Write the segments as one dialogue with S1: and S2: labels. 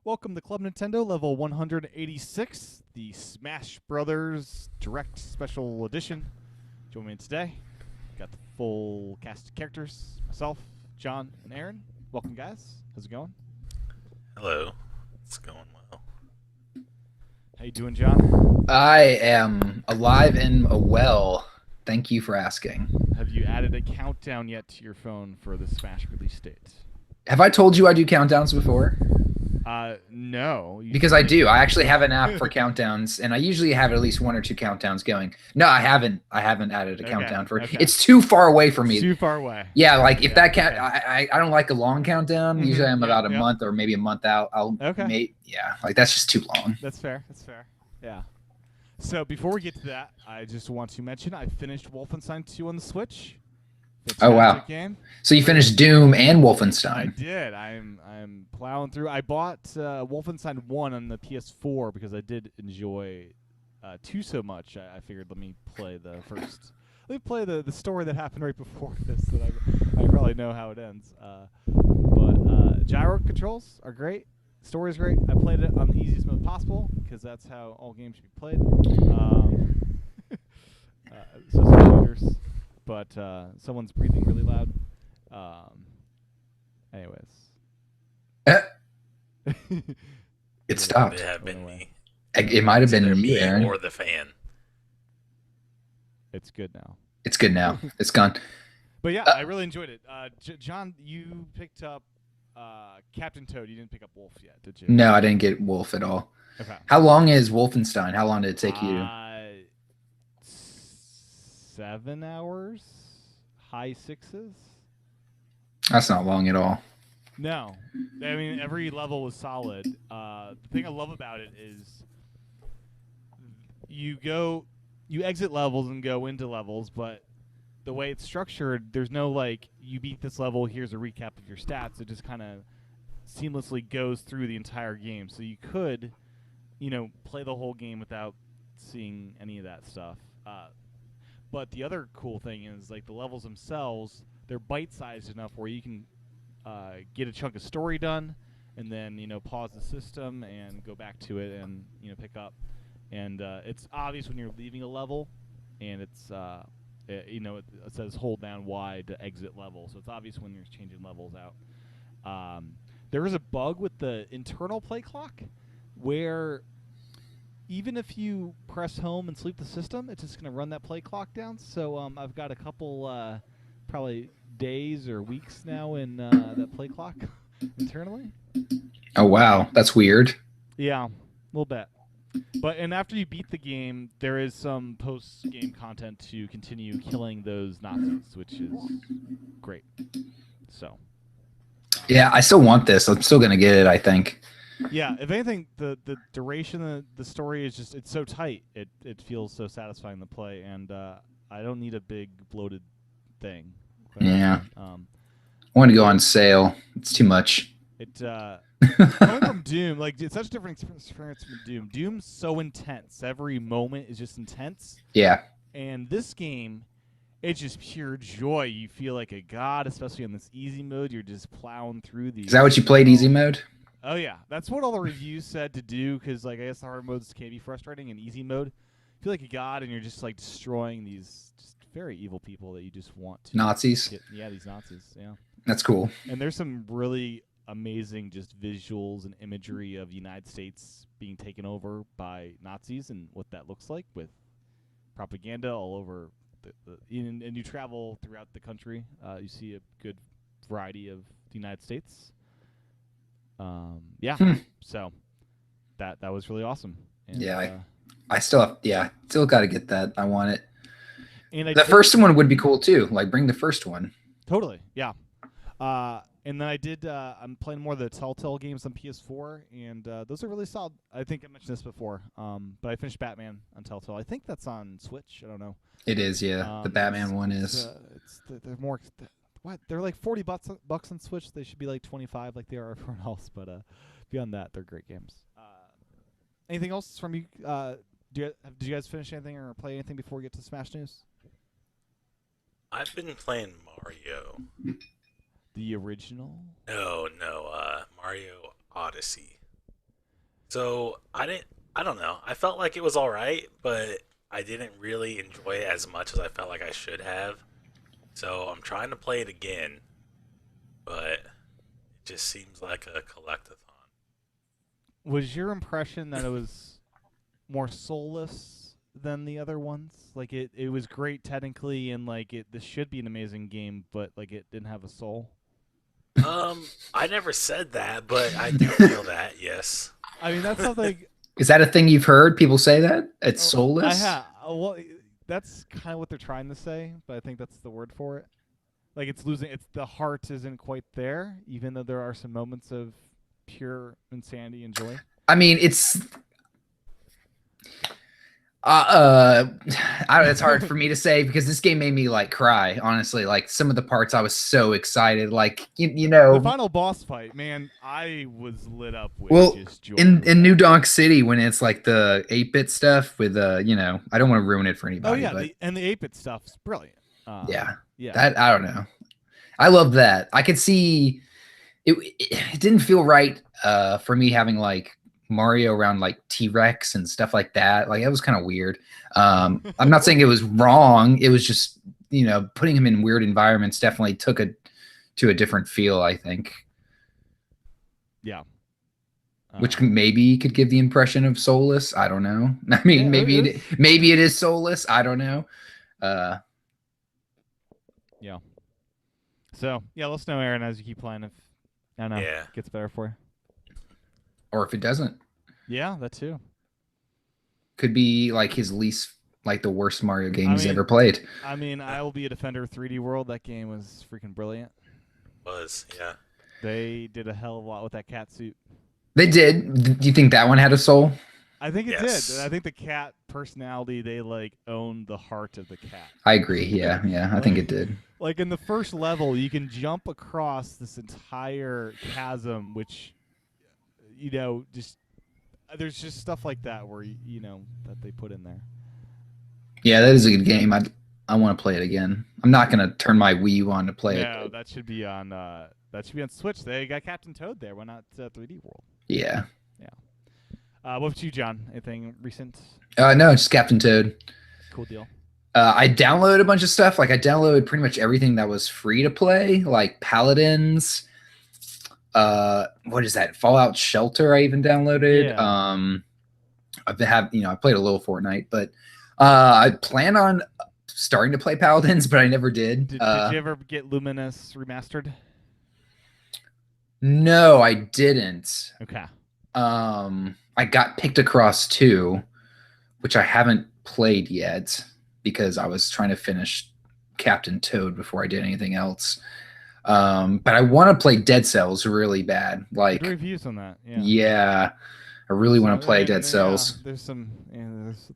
S1: Welcome to Club Nintendo level 186, the Smash Brothers Direct Special Edition. Join me today. Got the full cast of characters, myself, John, and Aaron. Welcome, guys. How's it going?
S2: Hello. It's going well.
S1: How you doing, John?
S3: I am alive and well. Thank you for asking.
S1: Have you added a countdown yet to your phone for the Smash release date?
S3: Have I told you I do countdowns before?
S1: No.
S3: Because I do. I actually have an app for countdowns, and I usually have at least one or two countdowns going. No, I haven't. I haven't added a countdown for it.
S1: Okay.
S3: It's too far away for me.
S1: Too far away.
S3: Yeah, like if that count,
S1: okay.
S3: I don't like a long countdown. Usually I'm about a month or maybe a month out. Yeah, like that's just too long.
S1: That's fair. That's fair. Yeah. So before we get to that, I just want to mention I finished Wolfenstein 2 on the Switch.
S3: Oh wow!
S1: Game.
S3: So you finished Doom and
S1: I
S3: Wolfenstein.
S1: did. I'm plowing through. I bought Wolfenstein 1 on the PS4 because I did enjoy 2 so much. I figured let me play the first. Let me play the story that happened right before this. That I probably know how it ends. But gyro controls are great. Story is great. I played it on the easiest mode possible because that's how all games should be played. So spoilers. But someone's breathing really loud. Anyways.
S3: It stopped.
S2: It have been me.
S3: It might have been
S2: me,
S3: Aaron.
S2: or the fan.
S1: It's good now.
S3: It's good now. It's gone.
S1: But yeah, I really enjoyed it. John, you picked up Captain Toad. You didn't pick up Wolf yet, did you?
S3: No, I didn't get Wolf at all.
S1: Okay.
S3: How long is Wolfenstein? How long did it take you?
S1: 7 hours, high 6s.
S3: That's not long at all.
S1: No, I mean every level was solid. The thing I love about it is you exit levels and go into levels, but the way it's structured, there's no like you beat this level, here's a recap of your stats. It just kind of seamlessly goes through the entire game. So you could, play the whole game without seeing any of that stuff. But the other cool thing is like the levels themselves, they're bite-sized enough where you can get a chunk of story done and then, pause the system and go back to it and, pick up. And it's obvious when you're leaving a level and it's, it says hold down Y to exit level. So it's obvious when you're changing levels out. There is a bug with the internal play clock where even if you press home and sleep the system, it's just going to run that play clock down. So I've got a couple probably days or weeks now in that play clock internally.
S3: Oh, wow. That's weird.
S1: Yeah, a little bit. And after you beat the game, there is some post-game content to continue killing those Nazis, which is great. So.
S3: Yeah, I still want this. I'm still going to get it, I think.
S1: Yeah, if anything, the duration of the story is just, it's so tight. It feels so satisfying to play, and I don't need a big bloated thing.
S3: Yeah. I want to go on sale. It's too much.
S1: Coming from Doom, like it's such a different experience from Doom. Doom's so intense. Every moment is just intense.
S3: Yeah.
S1: And this game, it's just pure joy. You feel like a god, especially on this easy mode. You're just plowing through these.
S3: Is that what you played, easy mode?
S1: Oh yeah, that's what all the reviews said to do. Because like I guess the hard modes can be frustrating. In easy mode, you feel like a god, and you're just like destroying these just very evil people that you just want to.
S3: Nazis.
S1: These Nazis. Yeah.
S3: That's cool.
S1: And there's some really amazing just visuals and imagery of the United States being taken over by Nazis and what that looks like with propaganda all over and you travel throughout the country. You see a good variety of the United States. So that was really awesome. And,
S3: yeah, I still got to get that. I want it.
S1: And
S3: the first one would be cool too. Like bring the first one.
S1: Totally, yeah. And then I'm playing more of the Telltale games on PS4, and those are really solid. I think I mentioned this before, but I finished Batman on Telltale. I think that's on Switch. I don't know.
S3: It is, yeah. The Batman one is.
S1: They're more. What? They're like $40 on Switch. They should be like 25 like they are everywhere else. But beyond that, they're great games. Anything else from you? Did you guys finish anything or play anything before we get to Smash News?
S2: I've been playing Mario.
S1: The original?
S2: No, Mario Odyssey. So I don't know. I felt like it was all right, but I didn't really enjoy it as much as I felt like I should have. So I'm trying to play it again, but it just seems like a collectathon.
S1: Was your impression that it was more soulless than the other ones? Like it was great technically, and like this should be an amazing game, but like it didn't have a soul.
S2: I never said that, but I do feel that. Yes.
S1: I mean, that's something.
S3: Is that a thing you've heard? People say that it's
S1: I
S3: soulless.
S1: have. Well, that's kind of what they're trying to say, but I think that's the word for it. Like it's losing. It's the heart isn't quite there, even though there are some moments of pure insanity and joy.
S3: I mean, it's it's hard for me to say because this game made me like cry. Honestly, like some of the parts I was so excited. Like you know,
S1: The final boss fight, man, I was lit up with
S3: well,
S1: just joy.
S3: in
S1: with
S3: New
S1: that.
S3: Donk City when it's like the 8-bit stuff with you know, I don't want to ruin it for
S1: Oh
S3: anybody.
S1: yeah,
S3: but
S1: and the 8-bit stuff's brilliant.
S3: yeah,
S1: Yeah.
S3: that I don't know. I love that. I could see it. It didn't feel right for me having like Mario around like T-Rex and stuff like that. Like it was kind of weird. I'm not saying it was wrong. It was just, you know, putting him in weird environments definitely took it to a different feel, I think,
S1: Yeah.
S3: which maybe could give the impression of soulless. I don't know. I mean,
S1: Yeah,
S3: maybe it is soulless. I don't know.
S1: Yeah. So yeah, let us know, Aaron, as you keep playing if I don't know
S2: Yeah.
S1: it gets better for you.
S3: Or if it doesn't,
S1: Yeah, that too.
S3: could be like his least, like the worst Mario game he's
S1: mean-
S3: ever played.
S1: I mean, I will be a defender of 3D World. That game was freaking brilliant.
S2: Yeah.
S1: They did a hell of a lot with that cat suit.
S3: They did. Do you think that one had a soul?
S1: I think it
S2: Yes.
S1: did. I think the cat personality, they like owned the heart of the cat.
S3: I agree. Yeah, I think it did.
S1: Like in the first level, you can jump across this entire chasm, which, you know, just there's just stuff like that where you know that they put in there.
S3: Yeah, that is a good game. I want to play it again. I'm not gonna turn my Wii U on to play
S1: No,
S3: it.
S1: that should be on Switch. They got Captain Toad there. Why not 3D World?
S3: Yeah.
S1: What about you, John? Anything recent?
S3: No, just Captain Toad.
S1: Cool deal.
S3: I downloaded a bunch of stuff. Like I downloaded pretty much everything that was free to play, like Paladins. What is that? Fallout Shelter. I even downloaded.
S1: Yeah.
S3: I played a little Fortnite, but I plan on starting to play Paladins, but I never did.
S1: Did you ever get Luminous remastered?
S3: No, I didn't.
S1: Okay.
S3: I got Picked Across 2, which I haven't played yet because I was trying to finish Captain Toad before I did anything else. But I want to play Dead Cells really bad. Like,
S1: Good reviews on that. Yeah.
S3: yeah, I really want to play
S1: and,
S3: Dead Cells.
S1: There's some.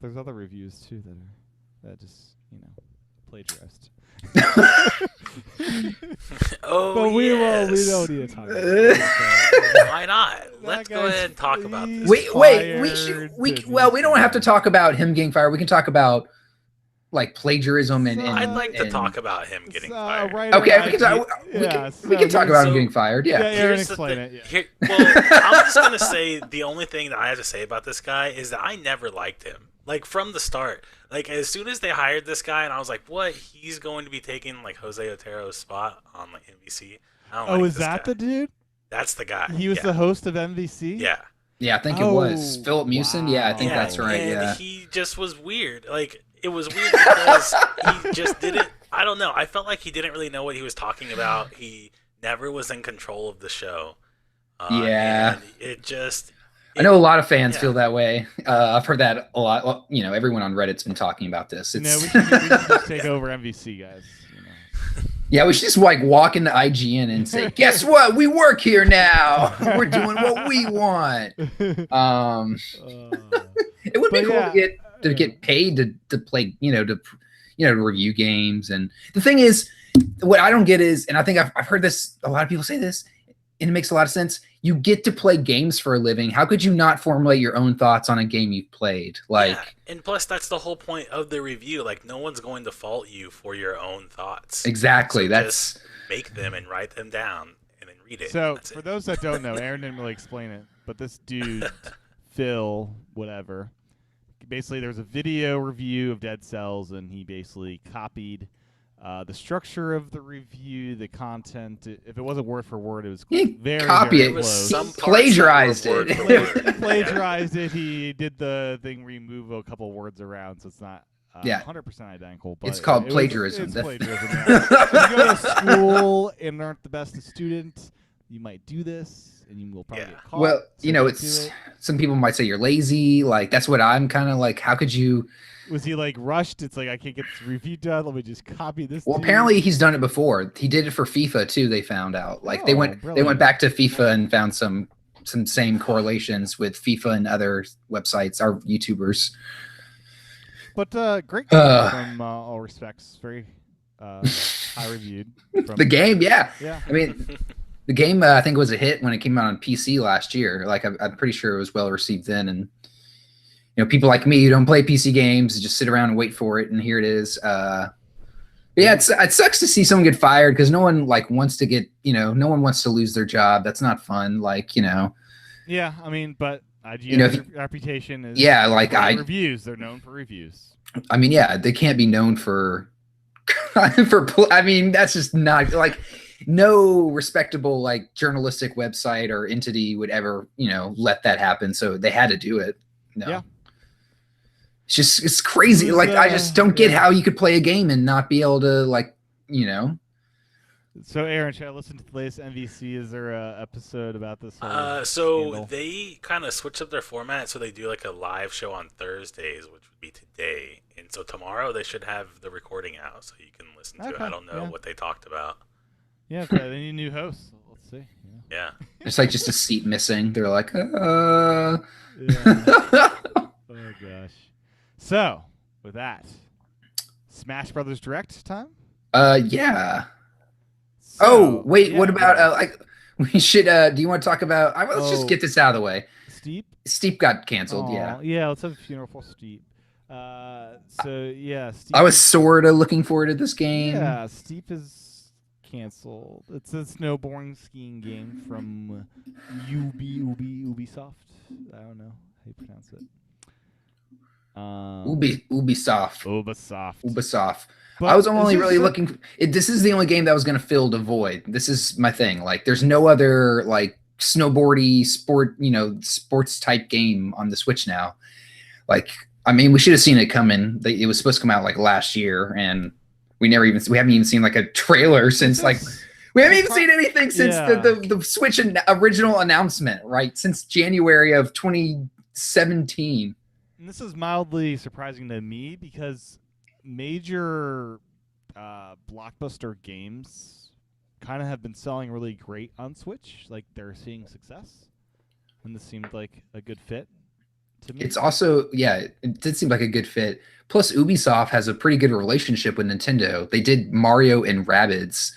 S1: There's other reviews too that just plagiarized.
S2: Oh,
S1: But we
S2: yes.
S1: don't need to talk about it.
S2: Why not?
S1: That
S2: Let's go
S1: guy's
S2: ahead and talk about this.
S3: Wait, we don't have to talk about him getting fired. We can talk about like plagiarism and.
S2: I'd like to
S3: and-
S2: talk about him getting
S1: So,
S2: fired.
S1: right
S3: Okay,
S1: around
S3: we can talk.
S1: you-
S3: We
S1: yeah,
S3: can,
S1: so
S3: we can talk about him
S2: so-
S3: getting fired. Yeah.
S1: Yeah, Aaron,
S2: Here's the
S1: explain
S2: thing.
S1: it. Yeah.
S2: Here, well, I'm just gonna say the only thing that I have to say about this guy is that I never liked him. Like from the start, like as soon as they hired this guy, and I was like, "What? He's going to be taking like Jose Otero's spot on like NBC." I don't
S1: Oh,
S2: like
S1: is
S2: this
S1: that
S2: guy.
S1: the dude?
S2: That's the guy.
S1: He was
S2: yeah.
S1: the host of MVC.
S2: Yeah.
S3: Yeah, I think it was
S1: Oh,
S3: Philip Mewson. Yeah, I think
S1: wow.
S3: that's right.
S2: And
S3: Yeah.
S2: he just was weird. Like it was weird because he just didn't. I don't know. I felt like he didn't really know what he was talking about. He never was in control of the show.
S3: Yeah.
S2: And it just.
S3: I know a lot of fans
S2: yeah.
S3: feel that way. I've heard that a lot. Well, everyone on Reddit's been talking about this.
S1: No,
S3: It's,
S1: we should just take over MVC, guys.
S3: yeah, we should just like walk into IGN and say, "Guess what? We work here now. We're doing what we want." It would be
S1: But
S3: cool
S1: yeah,
S3: to get paid to play, to review games. And the thing is, what I don't get is, and I think I've heard this, a lot of people say this, and it makes a lot of sense. You get to play games for a living. How could you not formulate your own thoughts on a game you've played? Like,
S2: Yeah. And plus, that's the whole point of the review. Like, no one's going to fault you for your own thoughts.
S3: exactly.
S2: So
S3: That's
S2: just make them and write them down and then read it.
S1: So,
S2: That's
S1: for
S2: it.
S1: those that don't know, Aaron didn't really explain it, but this dude Phil, whatever. Basically, there was a video review of Dead Cells, and he basically copied the structure of the review, the content. If it wasn't word for word, it was very,
S3: copy
S1: very
S3: it.
S1: close.
S2: Some parts
S3: Plagiarized
S2: that were word
S3: it.
S2: for
S1: He
S2: word.
S1: plagiarized it. He did the thing where you move a couple words around, so it's not
S3: Yeah.
S1: 100% identical. But
S3: It's called
S1: it was-
S3: plagiarism.
S1: It's
S3: That's-
S1: plagiarism. Yeah. If you go to school and aren't the best student, you might do this, and you will probably
S2: Yeah.
S1: get caught.
S3: Well,
S1: so
S3: you know,
S1: don't do
S3: it's
S1: it.
S3: some people might say you're lazy. Like that's what I'm kind of like. How could you?
S1: Was he like rushed? It's like I can't get this review done. Let me just copy this.
S3: Well,
S1: dude.
S3: apparently he's done it before. He did it for FIFA too. They found out. Like they
S1: Oh,
S3: went
S1: brilliant.
S3: back to FIFA and found some same correlations with FIFA and other websites, our YouTubers.
S1: But great game
S3: Uh.
S1: from all respects. Very high reviewed. From,
S3: The game, yeah.
S1: Yeah.
S3: I mean, the game I think was a hit when it came out on PC last year. Like I'm pretty sure it was well received then, and you know, people like me who don't play PC games just sit around and wait for it, and here it is. Yeah, it sucks to see someone get fired because no one like wants to get, you know, no one wants to lose their job. That's not fun. Like, you know,
S1: Yeah, I mean, but IGN's
S3: You know, if
S1: reputation is
S3: yeah, like
S1: for
S3: I
S1: reviews. They're known for reviews.
S3: mean, yeah, they can't be known for I mean, that's just not like no respectable like journalistic website or entity would ever, you know, let that happen. So they had to do it. No.
S1: Yeah.
S3: It's crazy.
S1: It was,
S3: Like I just don't get
S1: yeah.
S3: how you could play a game and not be able to like, you know.
S1: So, Aaron, should I listen to the latest MVC? Is there a episode about this? whole
S2: So
S1: scandal?
S2: they kind of switched up their format, so they do like a live show on Thursdays, which would be today, and so tomorrow they should have the recording out, so you can listen to it.
S1: Okay,
S2: I don't know
S1: yeah.
S2: what they talked about.
S1: Yeah, okay, they need a new host. Let's see.
S2: Yeah,
S3: It's like just a seat missing. They're like,
S1: Yeah. Oh gosh. So, with that, Smash Brothers Direct time.
S3: yeah.
S1: So,
S3: Oh, wait, what
S1: yeah,
S3: about like we should do you want to talk about let's just
S1: Oh.
S3: get this out of the way.
S1: Steep?
S3: Steep got canceled, yeah.
S1: Aw, yeah. Let's have a funeral for Steep. So yeah, Steep.
S3: I was sort of looking forward to this game.
S1: Yeah, Steep is canceled. It's a snowboarding skiing game from Ubisoft. I don't know how you pronounce it.
S3: Ubisoft.
S1: Ubisoft.
S3: Ubisoft.
S1: But
S3: I was only
S1: this is
S3: really
S1: so-
S3: looking. This is the only game that was going to fill the void. This is my thing. Like, there's no other like snowboardy sport, you know, sports type game on the Switch now. Like, I mean, we should have seen it coming. It was supposed to come out like last year, and we haven't even seen like a trailer since
S1: This
S3: like
S1: is-
S3: we haven't even seen anything since
S1: Yeah.
S3: the Switch original announcement, right? Since January of 2017.
S1: And this is mildly surprising to me because major blockbuster games kind of have been selling really great on Switch. Like they're seeing success, and this seemed like a good fit to me.
S3: It's also, yeah, it did seem like a good fit. Plus, Ubisoft has a pretty good relationship with Nintendo. They did Mario and Rabbids.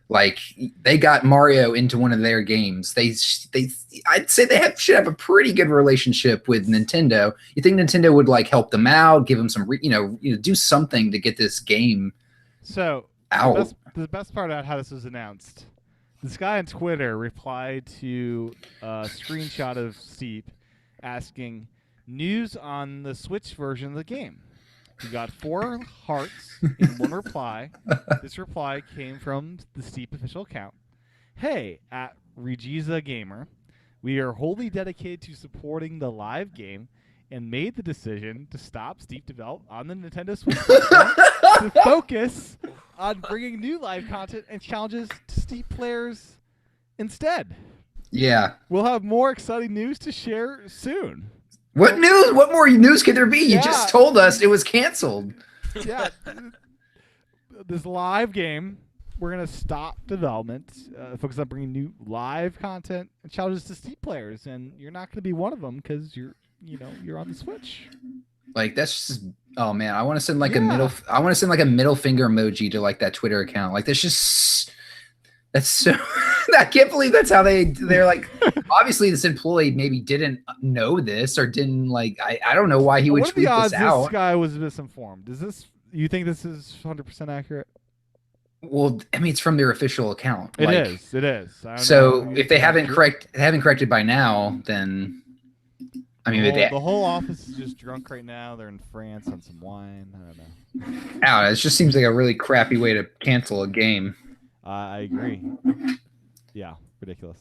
S3: Like, they got Mario into one of their games. I'd say they should have a pretty good relationship with Nintendo. You think Nintendo would like help them out, give them some, do something to get this game
S1: So
S3: out?
S1: the best part about how this was announced, this guy on Twitter replied to a screenshot of Steep asking news on the Switch version of the game. He got 4 hearts in one reply. This reply came from the Steep official account. Hey, at Regiza Gamer, we are wholly dedicated to supporting the live game and made the decision to stop Steep development on the Nintendo Switch platform to focus on bringing new live content and challenges to Steep players instead.
S3: Yeah.
S1: We'll have more exciting news to share soon.
S3: What news? What more news could there be? You
S1: Yeah.
S3: just told us it was canceled.
S1: Yeah, this live game, we're gonna stop development, focus on bringing new live content and challenges to Steep players, and you're not gonna be one of them because you're on the Switch.
S3: Like that's just, oh man, I want to send like
S1: Yeah.
S3: a middle finger emoji to like that Twitter account. Like that's so I can't believe that's how they're like obviously this employee maybe didn't know this or didn't like I don't know why he would
S1: What are
S3: tweet
S1: the odds
S3: this out.
S1: this guy was misinformed? You think this is 100% accurate?
S3: Well, I mean it's from their official account.
S1: It
S3: like,
S1: is. It is. I don't
S3: So
S1: know.
S3: if they haven't corrected by now, then I mean,
S1: the whole office is just drunk right now. They're in France on some wine. I don't know.
S3: it just seems like a really crappy way to cancel a game.
S1: I agree. Yeah, ridiculous.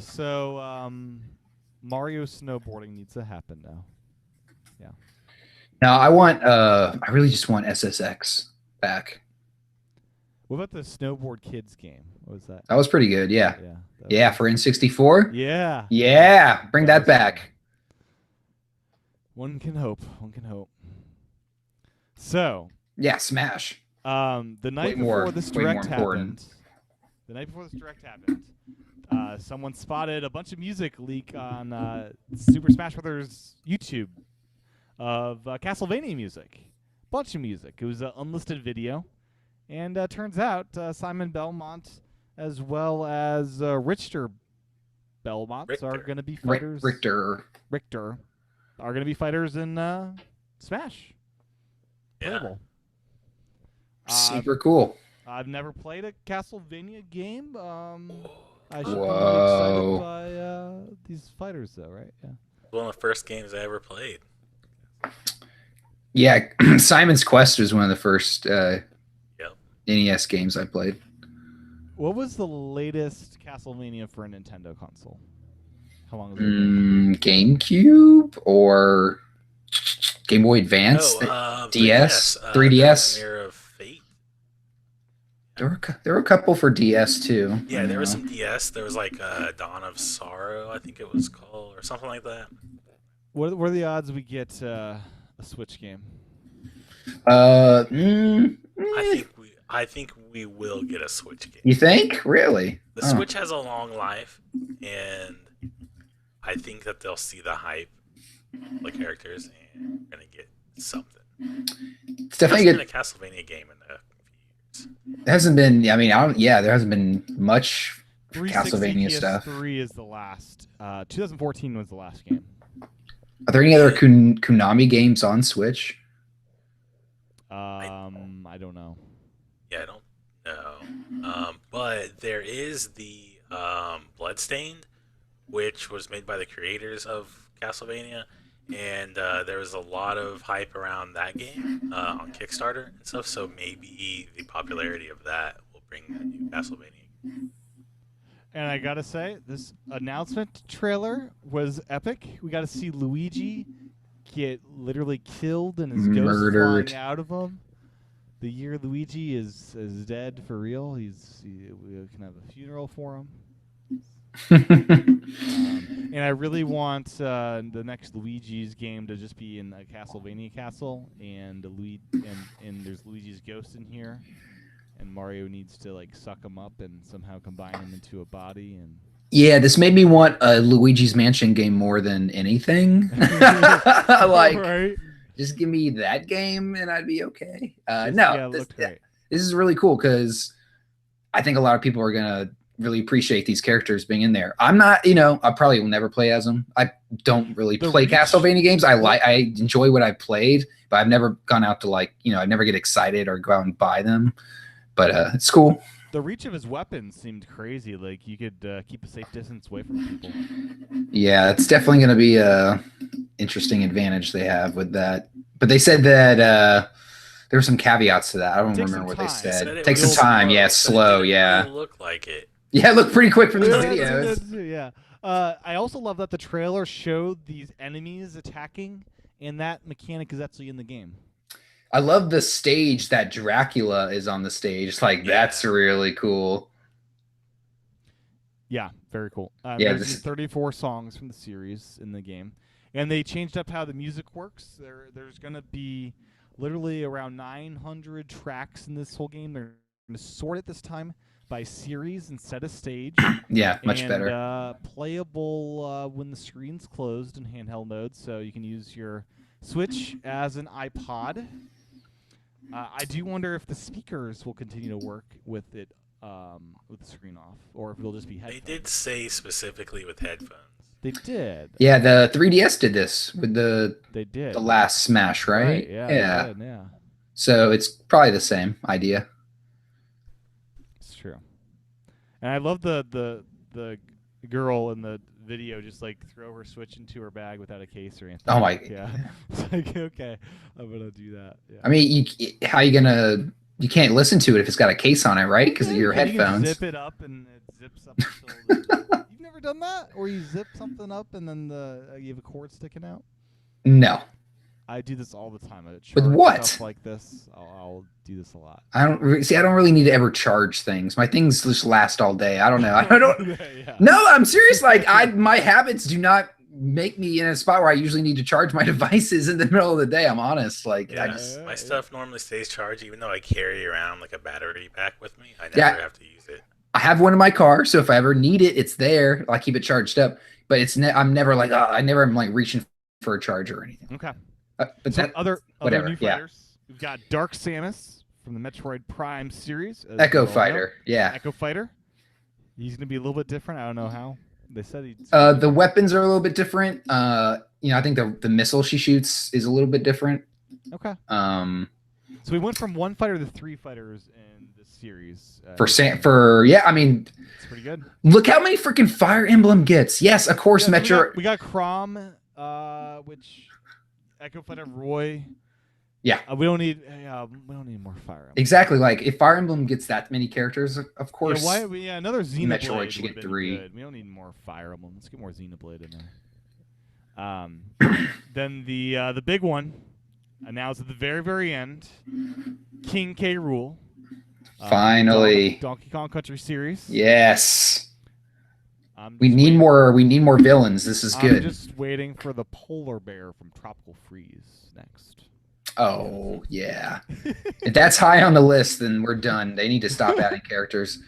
S1: So, Mario snowboarding needs to happen now.
S3: Now I really just want SSX back.
S1: What about the Snowboard Kids game? What was that?
S3: That was pretty good. Yeah.
S1: Yeah.
S3: For N64.
S1: Yeah.
S3: Yeah. Bring that back.
S1: One can hope. So.
S3: Yeah. Smash.
S1: The night before this direct happened. Someone spotted a bunch of music leak on Super Smash Brothers YouTube of Castlevania music. Bunch of music. It was an unlisted video. And turns out Simon Belmont as well as Richter Belmont are going to be fighters. Richter are going to be fighters in Smash. Playable.
S3: Super cool.
S1: I've never played a Castlevania game. I should be excited by these fighters, though, right? Yeah.
S2: One of the first games I ever played.
S3: Yeah, Simon's Quest was one of the first NES games I played.
S1: What was the latest Castlevania for a Nintendo console? How long has it been?
S3: GameCube or Game Boy Advance? DS? 3DS?
S2: Mirror of Fate.
S3: There were a couple for DS too.
S2: Yeah, there was some DS. There was like Dawn of Sorrow, I think it was called, or something like that.
S1: What are the odds we get a Switch game?
S2: I think we will get a Switch game.
S3: You think? Really?
S2: The Switch has a long life, and I think that they'll see the hype, the characters, and we're gonna get something.
S3: It's definitely
S2: been a Castlevania game in a few years.
S3: It hasn't been. I mean, there hasn't been much Castlevania stuff.
S1: 3 is the last. 2014 was the last game.
S3: Are there any other Konami games on Switch?
S1: I don't know.
S2: Yeah, I don't know. But there is the Bloodstained, which was made by the creators of Castlevania, and there was a lot of hype around that game on Kickstarter and stuff. So maybe the popularity of that will bring a new Castlevania.
S1: And I gotta say, this announcement trailer was epic. We got to see Luigi get literally killed and his ghost flying out of him. The year Luigi is dead for real. We can have a funeral for him. And I really want the next Luigi's game to just be in a Castlevania castle, and there's Luigi's ghost in here, and Mario needs to like suck him up and somehow combine him into a body. And
S3: yeah, this made me want a Luigi's Mansion game more than anything. Like, right? Just give me that game and I'd be okay. This is really cool because I think a lot of people are gonna really appreciate these characters being in there. I'm not, I probably will never play as them. I don't really play Castlevania games. I enjoy what I played, but I've never gone out to I never get excited or go out and buy them. But it's cool.
S1: The reach of his weapons seemed crazy. Like you could keep a safe distance away from people.
S3: Yeah, it's definitely going to be a interesting advantage they have with that. But they said that there were some caveats to that. I don't remember what they said. Take some time. Yeah, slow. Yeah.
S2: It looked like it.
S3: Yeah, it looked pretty quick from the videos.
S1: Yeah. I also love that the trailer showed these enemies attacking, and that mechanic is actually in the game.
S3: I love the stage that Dracula is on the stage. That's really cool.
S1: Yeah, very cool. There's 34 songs from the series in the game. And they changed up how the music works. There's going to be literally around 900 tracks in this whole game. They're going to sort it this time by series instead of stage.
S3: Yeah, much better.
S1: Playable when the screen's closed in handheld mode, so you can use your Switch as an iPod. I do wonder if the speakers will continue to work with it with the screen off, or if it'll just be headphones.
S2: They did say specifically with headphones.
S1: They did.
S3: Yeah, the 3DS did this with the last Smash, right?
S1: Yeah.
S3: So it's probably the same idea.
S1: It's true. And I love the girl in the video just like throw her Switch into her bag without a case or anything.
S3: Oh my!
S1: Yeah, it's like okay, I'm gonna do that. Yeah.
S3: I mean, how you gonna? You can't listen to it if it's got a case on it, right? Because of your
S1: Can you
S3: headphones.
S1: zip it up and it zips up. You've never done that, or you zip something up and then you have a cord sticking out.
S3: No.
S1: I do this all the time.
S3: With what?
S1: Stuff like this. I'll do this a lot.
S3: I don't really need to ever charge things. My things just last all day. I don't know. I don't.
S1: Yeah.
S3: No, I'm serious. Like my habits do not make me in a spot where I usually need to charge my devices in the middle of the day. I'm honest. Like
S2: Yeah, my stuff normally stays charged, even though I carry around like a battery pack with me. I never
S3: Yeah.
S2: have to use it.
S3: I have one in my car, so if I ever need it, it's there. I keep it charged up. But I'm never like I never am like reaching for a charger or anything.
S1: Okay.
S3: But
S1: So
S3: that
S1: other
S3: whatever,
S1: new
S3: yeah.
S1: fighters. We've got Dark Samus from the Metroid Prime series. as
S3: Echo
S1: we all know.
S3: Fighter, yeah.
S1: Echo Fighter. He's gonna be a little bit different. I don't know how. They said he's.
S3: The weapons are a little bit different. I think the missile she shoots is a little bit different.
S1: Okay.
S3: Um,
S1: So we went from one fighter to three fighters in this series.
S3: I mean,
S1: it's pretty good.
S3: look how many freaking Fire Emblem gets. Yes, of course,
S1: Yeah, so
S3: Metro.
S1: we got Chrom, which Echo Fighter Roy.
S3: Yeah.
S1: We don't need more Fire Emblem.
S3: Exactly. Like if Fire Emblem gets that many characters, of course.
S1: Another Xenoblade.
S3: Metroid should
S1: would've
S3: get
S1: been
S3: 3.
S1: good. We don't need more Fire Emblem. Let's get more Xenoblade in there. Then the big one announced at the very, very end, King K. Rool.
S3: Finally.
S1: Donkey Kong Country series.
S3: Yes.
S1: I'm
S3: We
S1: just
S3: need
S1: waiting-
S3: more. We need more villains. This is
S1: I'm
S3: good.
S1: just waiting for the polar bear from Tropical Freeze next.
S3: Oh yeah. If that's high on the list, then we're done. They need to stop adding characters.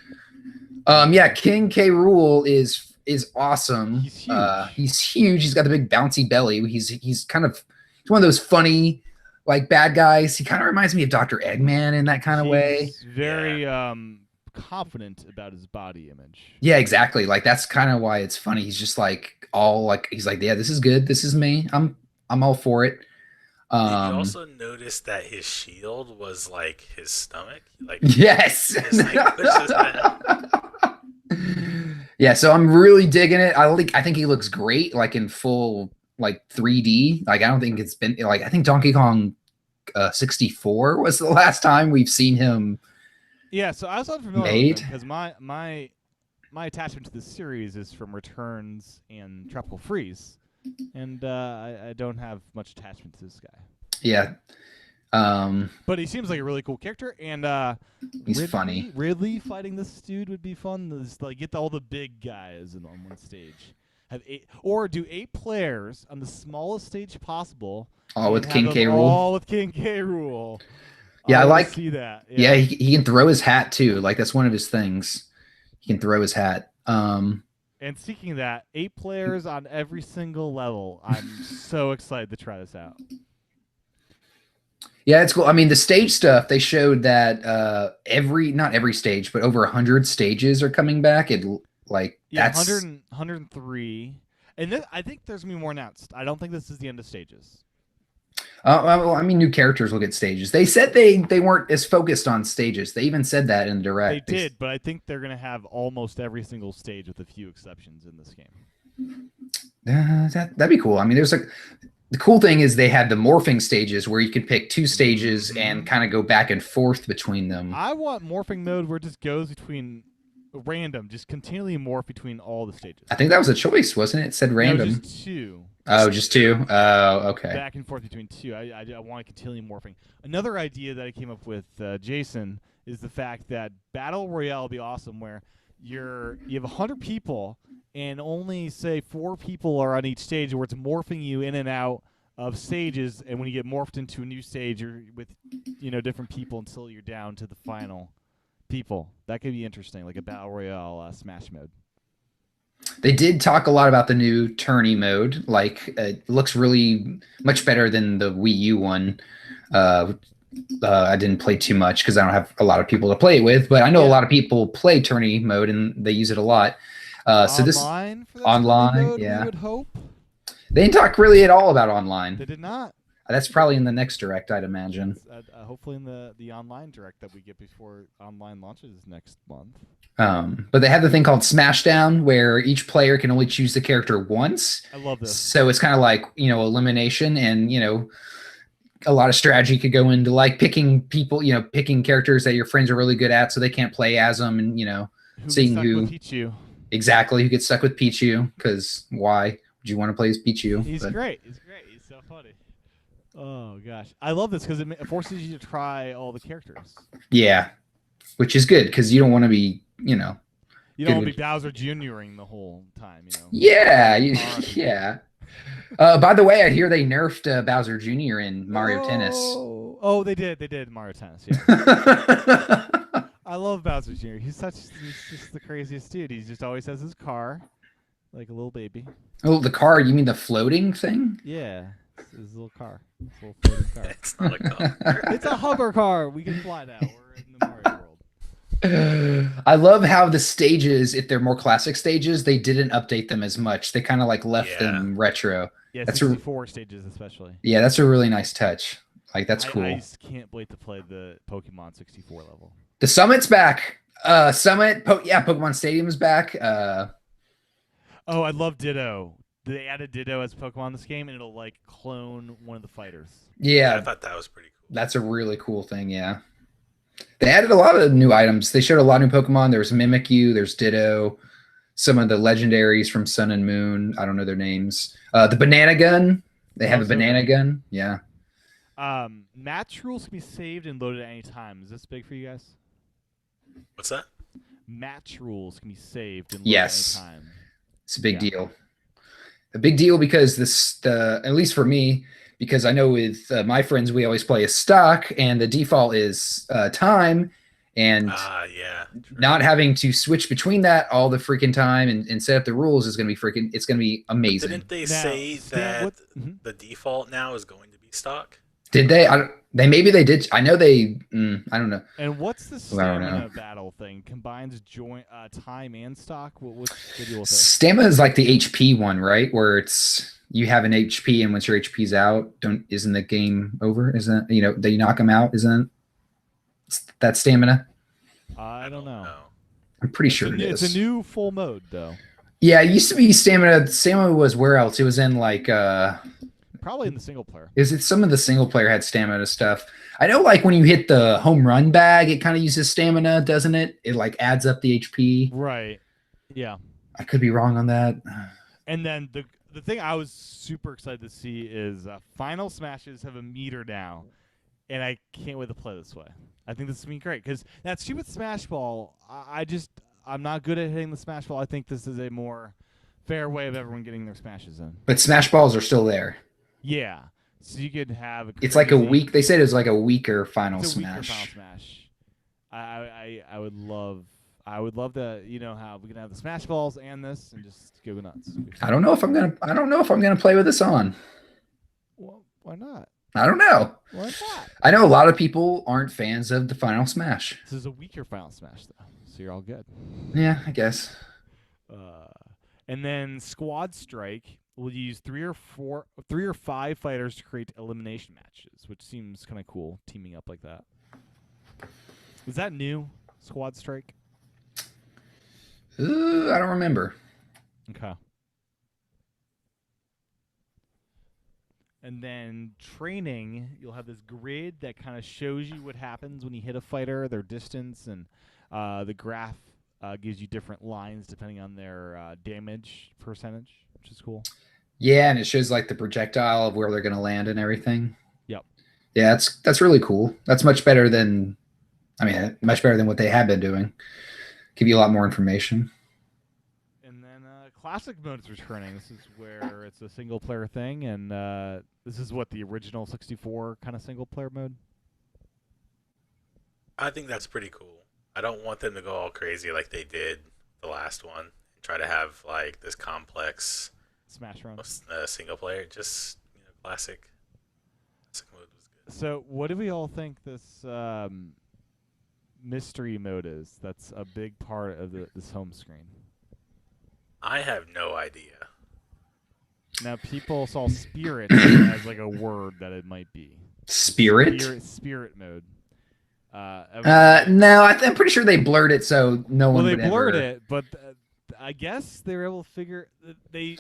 S3: Yeah, King K. Rool is awesome.
S1: He's huge.
S3: He's huge. He's got the big bouncy belly. He's one of those funny like bad guys. He kind of reminds me of Dr. Eggman in that kind of way.
S1: He's very confident about his body image.
S3: Yeah, exactly. Like that's kind of why it's funny. He's just like he's like, yeah, this is good. This is me. I'm all for it.
S2: Did you also notice that his shield was like his stomach? Like
S3: yes.
S2: just, like, pushes that.
S3: Yeah, so I'm really digging it. I think he looks great, like in full like 3D. Like I don't think it's been like I think Donkey Kong 64 was the last time we've seen him.
S1: Yeah, so I was unfamiliar
S3: Made?
S1: with him because my attachment to this series is from Returns and Tropical Freeze, and I don't have much attachment to this guy.
S3: Yeah.
S1: But he seems like a really cool character, and
S3: He's funny.
S1: Ridley fighting this dude would be fun. This, like get all the big guys on one stage. Do 8 players on the smallest stage possible.
S3: All with
S1: and
S3: King
S1: have
S3: K.
S1: them
S3: Rool.
S1: All with King K. Rool.
S3: Yeah, I
S1: wanna
S3: like-
S1: see that.
S3: Yeah, he can throw his hat too. Like that's one of his things. He can throw his hat.
S1: And seeking that, 8 players on every single level. I'm so excited to try this out.
S3: Yeah, it's cool. I mean, the stage stuff, they showed that not every stage, but over 100 stages are coming back.
S1: Yeah,
S3: That's
S1: 103. And I think there's going to be more announced. I don't think this is the end of stages.
S3: well, I mean, new characters will get stages. They said they weren't as focused on stages. They even said that in the direct.
S1: They did, but I think they're going to have almost every single stage with a few exceptions in this game.
S3: That'd be cool. I mean, the cool thing is they had the morphing stages where you could pick 2 stages and kind of go back and forth between them.
S1: I want morphing mode where it just goes between random, just continually morph between all the stages.
S3: I think that was a choice, wasn't it? It said random.
S1: No, just 2.
S3: Oh, just 2. Oh, okay.
S1: Back and forth between 2. I want to continue morphing. Another idea that I came up with, Jason, is the fact that Battle Royale would be awesome where you have 100 people and only, say, 4 people are on each stage where it's morphing you in and out of stages, and when you get morphed into a new stage, you're with different people until you're down to the final people. That could be interesting, like a Battle Royale Smash mode.
S3: They did talk a lot about the new tourney mode. Like, it looks really much better than the Wii U one. I didn't play too much because I don't have a lot of people to play it with, but I know a lot of people play tourney mode and they use it a lot. So this
S1: Online for that
S3: online,
S1: mode,
S3: yeah.
S1: we would hope.
S3: They didn't talk really at all about online.
S1: They did not.
S3: That's probably in the next direct, I'd imagine.
S1: Hopefully in the online direct that we get before online launches next month.
S3: But they have the thing called Smashdown, where each player can only choose the character once.
S1: I love this.
S3: So it's kind of like, elimination, and a lot of strategy could go into like picking people, picking characters that your friends are really good at, so they can't play as them, and seeing who
S1: Pichu.
S3: Exactly who gets stuck with Pichu. Because why would you want to play as Pichu?
S1: He's great. He's great. He's so funny. Oh gosh, I love this because it forces you to try all the characters.
S3: Yeah, which is good because you don't want to be,
S1: You don't want to be Bowser Jr.ing the whole time,
S3: Yeah, yeah. By the way, I hear they nerfed Bowser Jr. in Mario Tennis.
S1: Oh, they did. They did Mario Tennis. Yeah. I love Bowser Jr. He's just the craziest dude. He just always has his car, like a little baby.
S3: Oh, the car? You mean the floating thing?
S1: Yeah, it's his little car. His little floating car.
S2: It's not a car.
S1: It's a hover car. We can fly now. We're in the Mario world.
S3: I love how the stages, if they're more classic stages, they didn't update them as much. They kind of like left them retro.
S1: Yeah, that's 64 stages especially.
S3: Yeah, that's a really nice touch. Like, that's cool.
S1: I just can't wait to play the Pokemon 64 level.
S3: The Summit's back. Pokemon Stadium's back.
S1: Oh, I love Ditto. They added Ditto as Pokemon in this game, and it'll like clone one of the fighters.
S3: Yeah,
S2: I thought that was pretty cool.
S3: That's a really cool thing. Yeah, they added a lot of new items. They showed a lot of new Pokemon. There's Mimikyu. There's Ditto. Some of the legendaries from Sun and Moon. I don't know their names. The Banana Gun. They have a Banana Gun. Yeah.
S1: Match rules can be saved and loaded at any time. Is this big for you guys?
S2: What's that?
S1: Match rules can be saved and loaded at any time.
S3: It's a big deal. A big deal because at least for me, because I know with my friends, we always play a stock and the default is time, and not having to switch between that all the freaking time and set up the rules is going to be it's going to be amazing.
S2: Didn't they say that the default now is going to be stock?
S3: Did they? Maybe they did. I know they. I don't know.
S1: And what's the stamina battle thing? Combines time and stock. What's the deal with that?
S3: Stamina is like the HP one, right? Where it's you have an HP, and once your HP's out, isn't the game over? Isn't they knock them out? Isn't that stamina?
S1: I don't know.
S3: I'm pretty sure it is.
S1: It's a new full mode though.
S3: Yeah, it used to be stamina. Stamina was where else? It was in like.
S1: Probably in the single player.
S3: Is it some of the single player had stamina stuff? I know, like when you hit the home run bag, it kind of uses stamina, doesn't it? It like adds up the HP.
S1: Right. Yeah.
S3: I could be wrong on that.
S1: And then the thing I was super excited to see is Final Smashes have a meter now, and I can't wait to play this way. I think this is going to be great because that stupid Smash Ball, I'm not good at hitting the Smash Ball. I think this is a more fair way of everyone getting their smashes in.
S3: But Smash Balls are still there.
S1: Yeah, so you could have.
S3: It's like a weak. They said it was like a weaker Final Smash.
S1: Weaker Final Smash. I would love. I would love to. How we can have the Smash Balls and this and just go nuts.
S3: I don't know if I'm gonna play with this on.
S1: Well, why not?
S3: I don't know.
S1: Why not?
S3: I know a lot of people aren't fans of the Final Smash.
S1: This is a weaker Final Smash though, so you're all good.
S3: Yeah, I guess.
S1: And then Squad Strike will use 3 or 5 fighters to create elimination matches, which seems kind of cool, teaming up like that. Is that new, Squad Strike?
S3: I don't remember.
S1: Okay. And then training, you'll have this grid that kind of shows you what happens when you hit a fighter, their distance, and the graph gives you different lines depending on their damage percentage, which is cool.
S3: Yeah, and it shows like the projectile of where they're going to land and everything.
S1: Yep.
S3: Yeah, that's really cool. That's much better than what they have been doing. Give you a lot more information.
S1: And then classic mode is returning. This is where it's a single player thing, and this is what the original 64 kind of single player mode.
S2: I think that's pretty cool. I don't want them to go all crazy like they did the last one and try to have like this complex
S1: Smash Run.
S2: Single player. Just classic mode was good.
S1: So what do we all think this mystery mode is? That's a big part of this home screen.
S2: I have no idea.
S1: Now people saw spirit as like a word that it might be.
S3: Spirit?
S1: Spirit mode.
S3: No, I'm pretty sure they blurred it so no
S1: well,
S3: one
S1: they
S3: would
S1: blurred
S3: ever.
S1: it, but I guess they were able to figure they.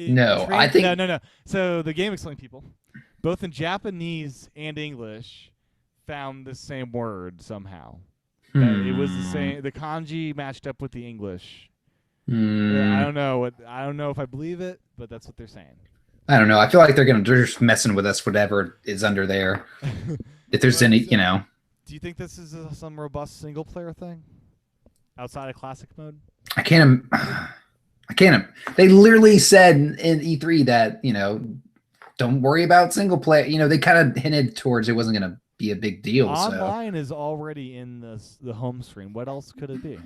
S3: No, I think
S1: no. So the Game Explain people, both in Japanese and English, found the same word somehow. That it was the same. The kanji matched up with the English. I don't know I don't know if I believe it, but that's what they're saying.
S3: I don't know. I feel like they're just messing with us, whatever is under there. If there's
S1: But,
S3: any,
S1: Do you think this is some robust single player thing outside of classic mode?
S3: I can't. They literally said in E3 that don't worry about single player. They kind of hinted towards it wasn't going to be a big deal.
S1: Online is already in the home screen. What else could it be?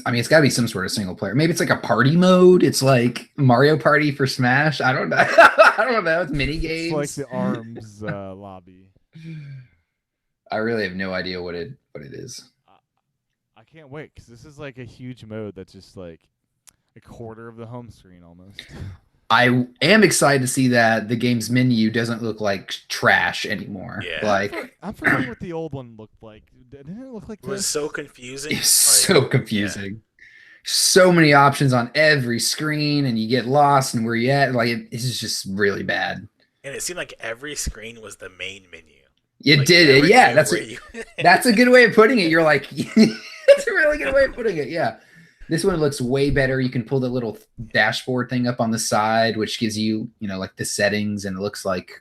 S3: I mean, it's got to be some sort of single player. Maybe it's like a party mode. It's like Mario Party for Smash. I don't know. I don't know. It's mini games.
S1: It's like the ARMS lobby.
S3: I really have no idea what it is.
S1: I can't wait because this is like a huge mode that's just like a quarter of the home screen almost.
S3: I am excited to see that the game's menu doesn't look like trash anymore.
S2: Yeah.
S3: Like
S1: I'm forgetting what the old one looked like. Didn't it look like
S2: It was
S1: this?
S2: so confusing.
S3: it's so confusing. So many options on every screen, and you get lost and where you at. Like it's just really bad.
S2: And it seemed like every screen was the main menu.
S3: You
S2: Like,
S3: did it,
S2: never
S3: yeah.
S2: knew
S3: That's
S2: where you-
S3: that's a good way of putting it. You're like, that's a really good way of putting it. Yeah. This one looks way better. You can pull the little dashboard thing up on the side, which gives you, like the settings, and it looks like,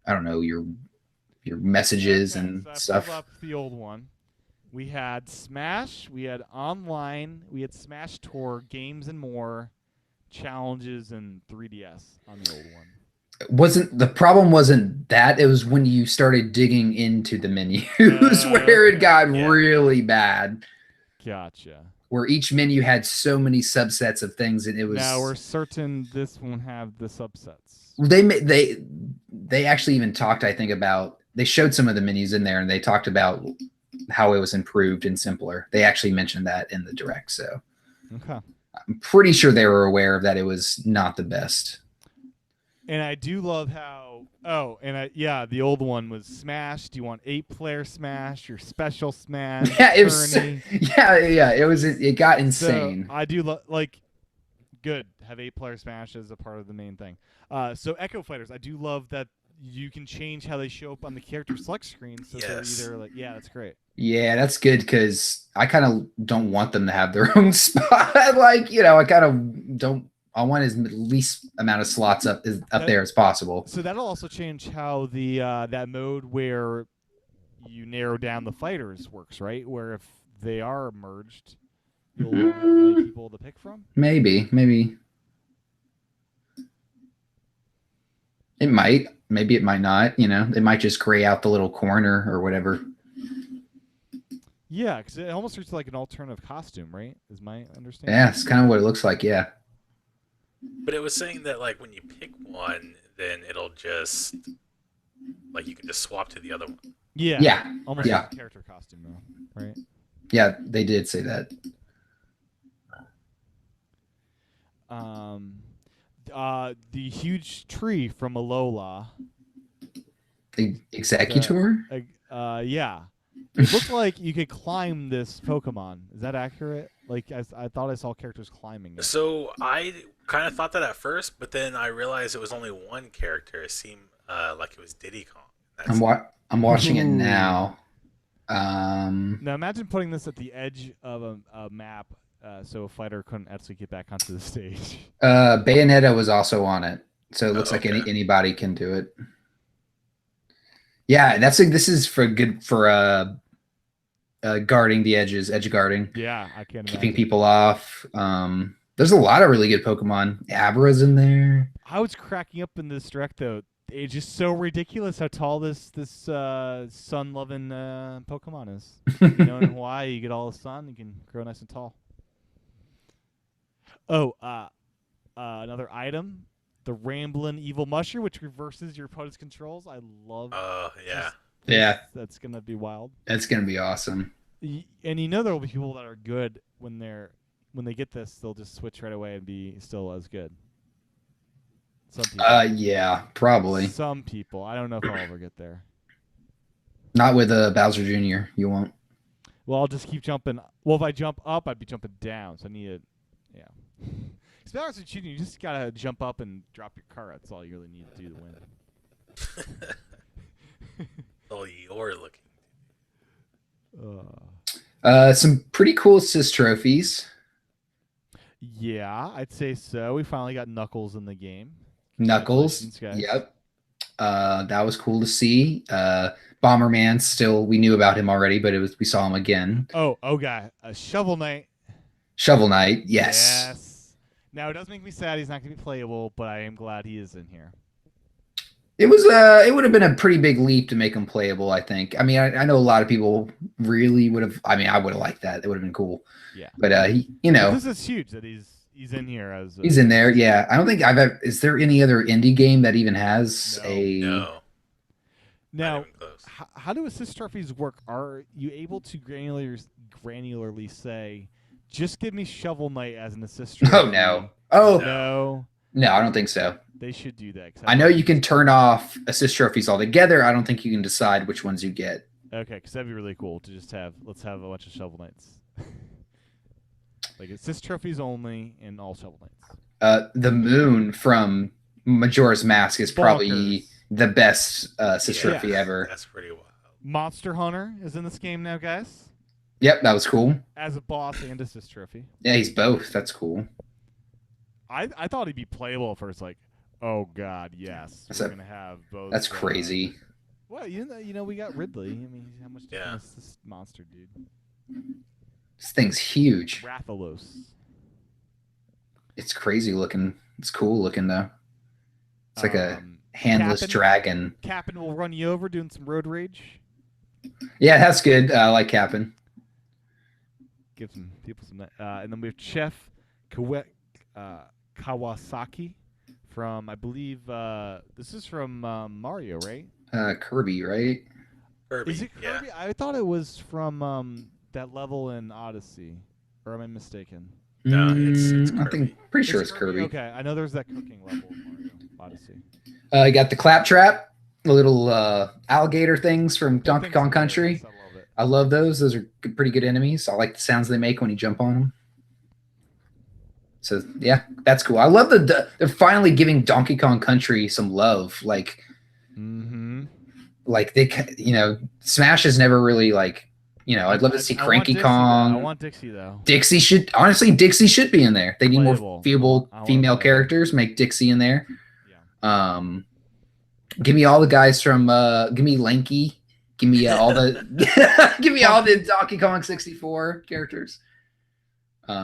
S3: I don't know, your messages
S1: Okay,
S3: and
S1: so I
S3: stuff.
S1: pulled up the old one. We had Smash, we had online, we had Smash Tour, games and more, challenges, and 3DS on the old one.
S3: The problem wasn't that, it was when you started digging into the menus where it got really bad.
S1: Gotcha.
S3: Where each menu had so many subsets of things, and it was.
S1: Now we're certain this won't have the subsets.
S3: They actually even talked, I think, about, they showed some of the menus in there, and they talked about how it was improved and simpler. They actually mentioned that in the direct, so
S1: Okay.
S3: I'm pretty sure they were aware of that. It was not the best.
S1: And I do love how. Oh, and the old one was Smash. Do you want 8-player Smash? Your special Smash?
S3: Yeah, it was.
S1: Tourney?
S3: Yeah. It was. It got insane.
S1: So I do good. Have 8-player Smash as a part of the main thing. So Echo Fighters, I do love that you can change how they show up on the character select screen. So they're either like, that's great.
S3: Yeah, that's good because I kind of don't want them to have their own spot. Like, I kind of don't. I want as least amount of slots up there as possible.
S1: So that'll also change how the that mode where you narrow down the fighters works, right? Where if they are merged, you'll have many people to pick from.
S3: Maybe it might. Maybe it might not. It might just gray out the little corner or whatever.
S1: Yeah, because it almost looks like an alternative costume, right? Is my understanding?
S3: Yeah, it's kind of what it looks like. Yeah.
S2: But it was saying that like when you pick one, then it'll just like you can just swap to the other one.
S1: Yeah.
S3: Yeah.
S1: Almost
S3: Yeah.
S1: like a character costume, though, right?
S3: Yeah, they did say that.
S1: The huge tree from Alola.
S3: The Executor?
S1: Yeah. It looked like you could climb this Pokemon. Is that accurate? Like, I thought I saw characters climbing it.
S2: So I kind of thought that at first, but then I realized it was only one character. It seemed like it was Diddy Kong.
S3: I'm watching it
S1: Ooh.
S3: now.
S1: Now imagine putting this at the edge of a map, so a fighter couldn't actually get back onto the stage.
S3: Bayonetta was also on it, so it looks like
S2: okay.
S3: anybody can do it. Yeah, this is for guarding the edges, edge guarding,
S1: Yeah, I can't
S3: keeping
S1: imagine.
S3: people off. There's a lot of really good Pokemon. Abra's in there.
S1: I was cracking up in this direct though. It's just so ridiculous how tall this sun-loving Pokemon is. In Hawaii, you get all the sun, you can grow nice and tall. Oh, another item, the Ramblin' Evil Mushroom, which reverses your opponent's controls. I love.
S2: Yeah.
S3: Yeah,
S1: That's gonna be wild.
S3: that's gonna be awesome.
S1: And there will be people that are good when they get this, they'll just switch right away and be still as good. Some people.
S3: Yeah, probably.
S1: Some people. I don't know if I'll ever get there.
S3: Not with Bowser Jr. You won't.
S1: Well, I'll just keep jumping. Well, if I jump up, I'd be jumping down. So I need yeah. Because Bowser Jr., you just gotta jump up and drop your car. That's all you really need to do to win.
S2: Oh, you're looking.
S3: Some pretty cool assist trophies.
S1: Yeah, I'd say so. We finally got Knuckles in the game.
S3: Knuckles.
S1: Congratulations, guys.
S3: Yep. That was cool to see. Bomberman, still, we knew about him already, but we saw him again.
S1: Oh, guy, a Shovel Knight.
S3: Shovel Knight, yes.
S1: Yes. Now it does make me sad he's not going to be playable, but I am glad he is in here.
S3: It was it would have been a pretty big leap to make him playable, I think. I mean, I know a lot of people really would have. I mean, I would have liked that. It would have been cool.
S1: Yeah.
S3: But he, you know,
S1: this is huge that he's in here as.
S3: He's in there. Yeah, I don't think I've. Is there any other indie game that even has a?
S2: No.
S1: Now, how do assist trophies work? Are you able to granularly say, just give me Shovel Knight as an assist trophy?
S3: Oh no. Oh
S1: no.
S3: No, I don't think so.
S1: They should do that.
S3: I know you can turn off assist trophies altogether. I don't think you can decide which ones you get.
S1: Okay, because that'd be really cool to just have. Let's have a bunch of Shovel Knights. Like assist trophies only and all Shovel Knights.
S3: The moon from Majora's Mask is probably
S1: Bonkers.
S3: the best assist trophy ever.
S2: That's pretty wild.
S1: Monster Hunter is in this game now, guys.
S3: Yep, that was cool.
S1: As a boss and assist trophy.
S3: Yeah, he's both. That's cool.
S1: I thought he'd be playable at first. Like, oh god, yes, we're gonna have both.
S3: That's crazy.
S1: Well, you know, we got Ridley. I mean, how much
S2: Yeah.
S1: is this monster, dude?
S3: This thing's huge.
S1: Rathalos.
S3: It's crazy looking. It's cool looking though. It's like a handless
S1: Cap'n-
S3: dragon.
S1: Cap'n will run you over doing some road rage.
S3: Yeah, that's good. I like Cap'n.
S1: Give some people some. And then we have Chef Kawasaki from, I believe, this is from Mario, right?
S3: Kirby, right?
S2: Kirby.
S1: Is it Kirby?
S2: Yeah.
S1: I thought it was from that level in Odyssey, or am I mistaken?
S2: No, it's
S3: I
S2: Kirby.
S3: think pretty sure it's Kirby.
S1: Okay, I know there's that cooking level in Mario Odyssey.
S3: You got the Claptrap, the little alligator things from Donkey Kong Country.
S1: I love it.
S3: I love those. Those are pretty good enemies. I like the sounds they make when you jump on them. So yeah, that's cool. I love they're finally giving Donkey Kong Country some love. Like, like they, Smash has never really like, I'd love to see Cranky Kong.
S1: I want Dixie though.
S3: Dixie should be in there. They need more
S1: Playable.
S3: female characters. Make Dixie in there.
S1: Yeah.
S3: Give me all the guys from. Give me Lanky. Give me all the. Give me all the Donkey Kong 64 characters.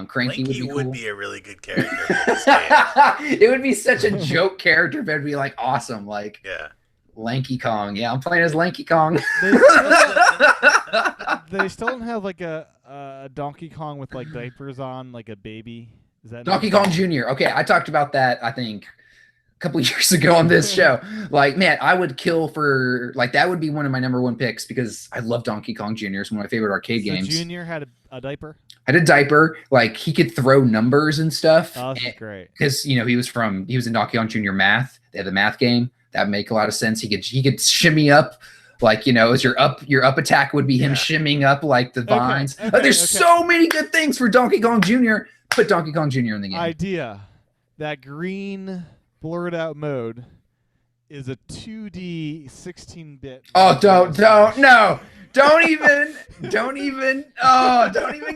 S3: Cranky
S2: Lanky
S3: would be cool.
S2: a really good character for this game.
S3: It would be such a joke character, but it'd be like awesome. Like
S2: Yeah.
S3: Lanky Kong. Yeah, I'm playing as Lanky Kong.
S1: They still don't have like a Donkey Kong with like diapers on, like a baby. Is that
S3: Donkey Kong Jr. Okay, I talked about that, I think, a couple of years ago on this show. Like, man, I would kill for, like, that would be one of my number one picks because I love Donkey Kong Jr. It's one of my favorite arcade games.
S1: Junior had a diaper?
S3: Had a diaper. Like, he could throw numbers and stuff.
S1: Oh, this is great.
S3: Because, he was in Donkey Kong Jr. Math. They had the math game. That would make a lot of sense. He could shimmy up. Like, as your up attack would be him shimmying up like the vines. There's so many good things for Donkey Kong Jr. Put Donkey Kong Jr. in the game.
S1: Idea. That green blurred out mode is a 2D 16-bit.
S3: Oh, don't even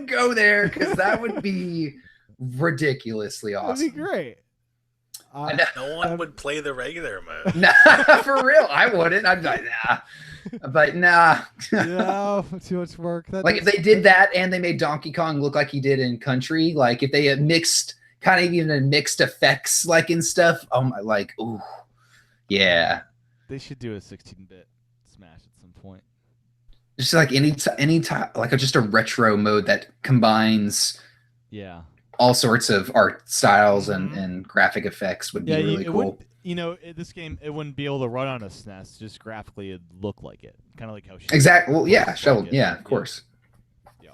S3: go there because that would be ridiculously awesome.
S1: That'd be great.
S2: No one would play the regular mode.
S3: Nah, for real, I wouldn't. I'd be like, nah. But nah.
S1: No, too much work.
S3: Like if they did that and they made Donkey Kong look like he did in Country, like if they had mixed effects like and stuff, ooh, yeah.
S1: They should do a 16-bit Smash at some point.
S3: Just like any time, like just a retro mode that combines, all sorts of art styles and graphic effects would be really cool.
S1: This game, it wouldn't be able to run on a SNES. Just graphically, it'd look like it, kind of like how.
S3: Exactly. Well, yeah, Shovel. Yeah, of course.
S1: Yeah.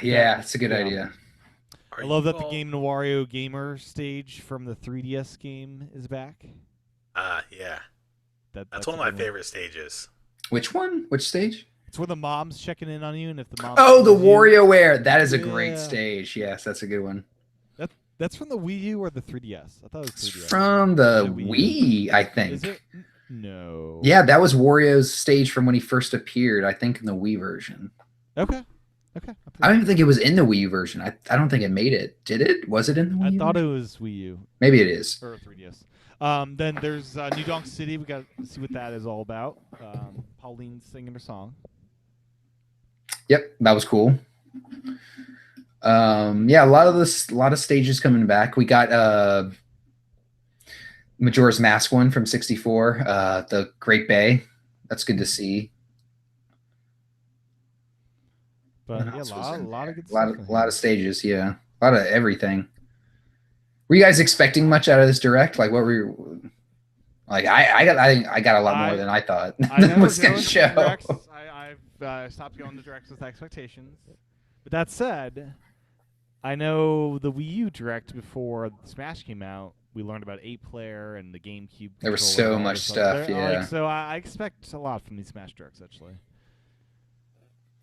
S3: Yeah, that's a good idea.
S2: Are
S1: I love
S2: you
S1: that the
S2: all-
S1: Game Wario Gamer stage from the 3DS game is back.
S2: Yeah. That's
S1: That's
S2: one
S1: a
S2: of my
S1: good one.
S2: favorite stages.
S3: Which one? Which stage?
S1: It's where the mom's checking in on you, and if the mom
S3: Oh, the
S1: sees you-
S3: WarioWare. That is a great
S1: Yeah.
S3: stage. Yes, that's a good one.
S1: That's from the Wii U or the 3DS. I thought it was
S3: It's
S1: 3DS.
S3: from the
S1: The Wii
S3: Wii, I
S1: Is
S3: think.
S1: it? No.
S3: Yeah, that was Wario's stage from when he first appeared, I think, in the Wii version.
S1: Okay. Okay.
S3: I don't even think it was in the Wii U version. I don't think it made it. Did it? Was it in the Wii
S1: I
S3: U
S1: thought
S3: version?
S1: it was Wii U
S3: Maybe it is.
S1: or 3DS. Then there's New Donk City. We got to see what that is all about. Pauline's singing her song.
S3: Yep, that was cool. Yeah, a lot of stages coming back. We got Majora's Mask one from 64, the Great Bay. That's good to see.
S1: But
S3: What
S1: yeah,
S3: else
S1: a
S3: was in
S1: lot
S3: there?
S1: of good
S3: a lot
S1: stuff.
S3: of,
S1: in
S3: lot
S1: here.
S3: of stages, yeah. A lot of everything. Were you guys expecting much out of this direct? Like what were you like I got a lot more than I thought
S1: I never
S3: was
S1: go
S3: gonna
S1: into
S3: show.
S1: directs. I've stopped going to directs with expectations. But that said, I know the Wii U direct before Smash came out. We learned about 8-player and the GameCube.
S3: There was
S1: controller
S3: so
S1: and all
S3: much
S1: this
S3: stuff,
S1: There-
S3: yeah.
S1: so I expect a lot from these Smash directs, actually.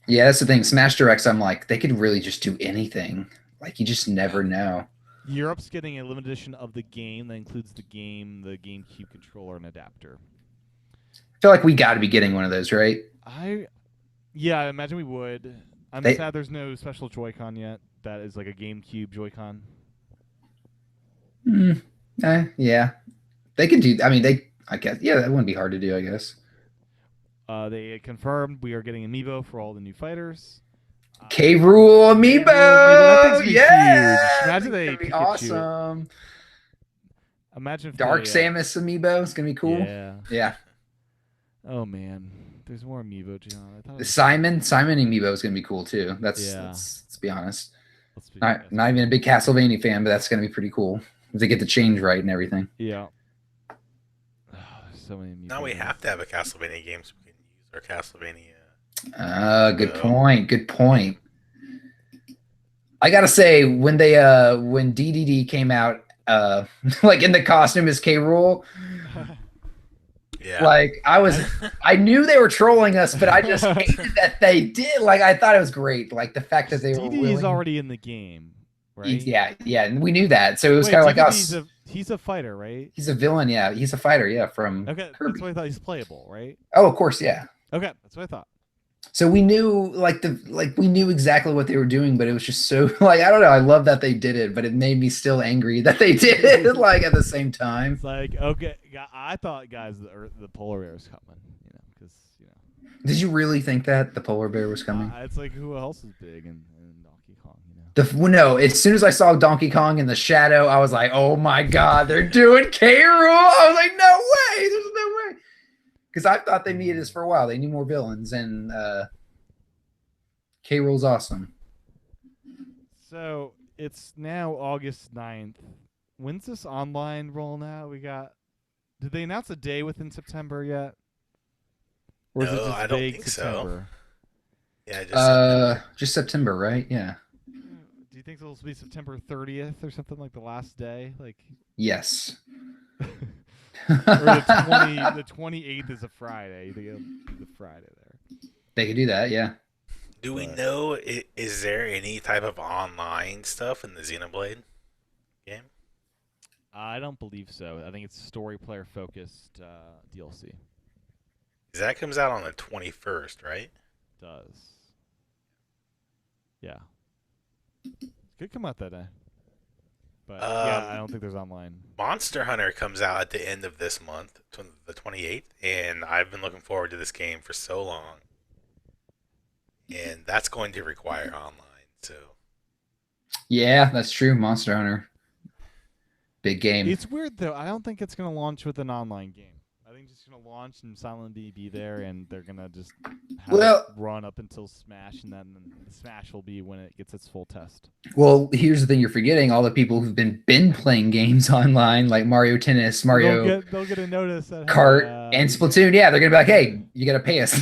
S3: Yeah, that's the thing. Smash Directs, I'm like, they could really just do anything. Like you just never know.
S1: Europe's getting a limited edition of the game that includes the game, the GameCube controller, and adapter.
S3: I feel like we got to be getting one of those, right?
S1: Yeah, I imagine we would. I'm
S3: They-
S1: sad there's no special Joy-Con yet. That is like a GameCube Joy-Con.
S3: Yeah, they could do. I mean, I guess. Yeah, that wouldn't be hard to do. I guess.
S1: They confirmed we are getting Amiibo for all the new fighters.
S3: K. Rule
S1: Amiibo,
S3: Amiibo.
S1: that thing's gonna be
S3: Yeah,
S1: huge. Imagine they
S3: gonna be
S1: Pikachu it.
S3: awesome.
S1: Imagine if
S3: Dark
S1: they,
S3: Samus Amiibo. It's gonna be cool.
S1: Yeah.
S3: Yeah.
S1: Oh man, there's more Amiibo, John. I thought it
S3: The
S1: was,
S3: Simon Amiibo is gonna be cool too.
S1: Yeah.
S3: Let's be honest.
S1: let's be
S3: Not even a big Castlevania fan, but that's gonna be pretty cool if they get the change right and everything.
S1: Yeah. Oh, there's so many Amiibo.
S2: Now we have to have a Castlevania game so we can use our Castlevania.
S3: Good point. Good point. I gotta say, when they when DDD came out, like in the costume as K. Rule,
S2: Yeah.
S3: like I knew they were trolling us, but I just hated that they did. Like I thought it was great. Like the fact that they were
S1: DD is
S3: willing.
S1: already in the game, right?
S3: Yeah, and we knew that, so it was
S1: Wait,
S3: kind of like
S1: DDD 's
S3: us.
S1: He's a fighter, right?
S3: He's a villain, yeah. He's a fighter, yeah. From
S1: Okay,
S3: Kirby.
S1: that's what I thought. He's playable, right?
S3: Oh, of course, yeah.
S1: Okay, that's what I thought.
S3: So we knew, we knew exactly what they were doing, but it was just so, like, I don't know. I love that they did it, but it made me still angry that they did it, like, at the same time.
S1: It's like, okay, I thought, guys, the polar bear was coming, because
S3: Did you really think that the polar bear was coming?
S1: it's like who else is big in Donkey Kong,
S3: No, as soon as I saw Donkey Kong in the shadow, I was like, oh my God, they're doing K. Rule. I was like, no way. There's no way. Because I thought they needed this for a while. They need more villains, and K. Rule's awesome.
S1: So it's now August 9th. When's this online rolling out? Did they announce a day within September yet? Or is it
S2: No,
S1: just
S2: I don't
S1: vague
S2: think so.
S1: September?
S2: Yeah,
S3: Just September, right? Yeah.
S1: Do you think it'll be September 30th or something, like the last day? Like,
S3: Yes.
S1: or the 28th is a Friday. You think it'll be the Friday there?
S3: They could do that, yeah.
S2: Do we know, is there any type of online stuff in the Xenoblade game?
S1: I don't believe so. I think it's story player focused DLC.
S2: 'Cause that comes out on the 21st, right?
S1: Does. Yeah. Could come out that day. But yeah, I don't think there's online.
S2: Monster Hunter comes out at the end of this month, the 28th, and I've been looking forward to this game for so long. And that's going to require online, so.
S3: Yeah, that's true. Monster Hunter. Big game.
S1: It's weird though. I don't think it's going to launch with an online game. I think just gonna launch and silently be there, and they're gonna just have
S3: Well-
S1: it run up until Smash, and then the Smash will be when it gets its full test.
S3: Well, here's the thing you're forgetting: all the people who've been playing games online, like Mario Tennis, Mario
S1: They'll get a notice that
S3: Kart, and Splatoon. Yeah, they're gonna be like, "Hey, you gotta pay us."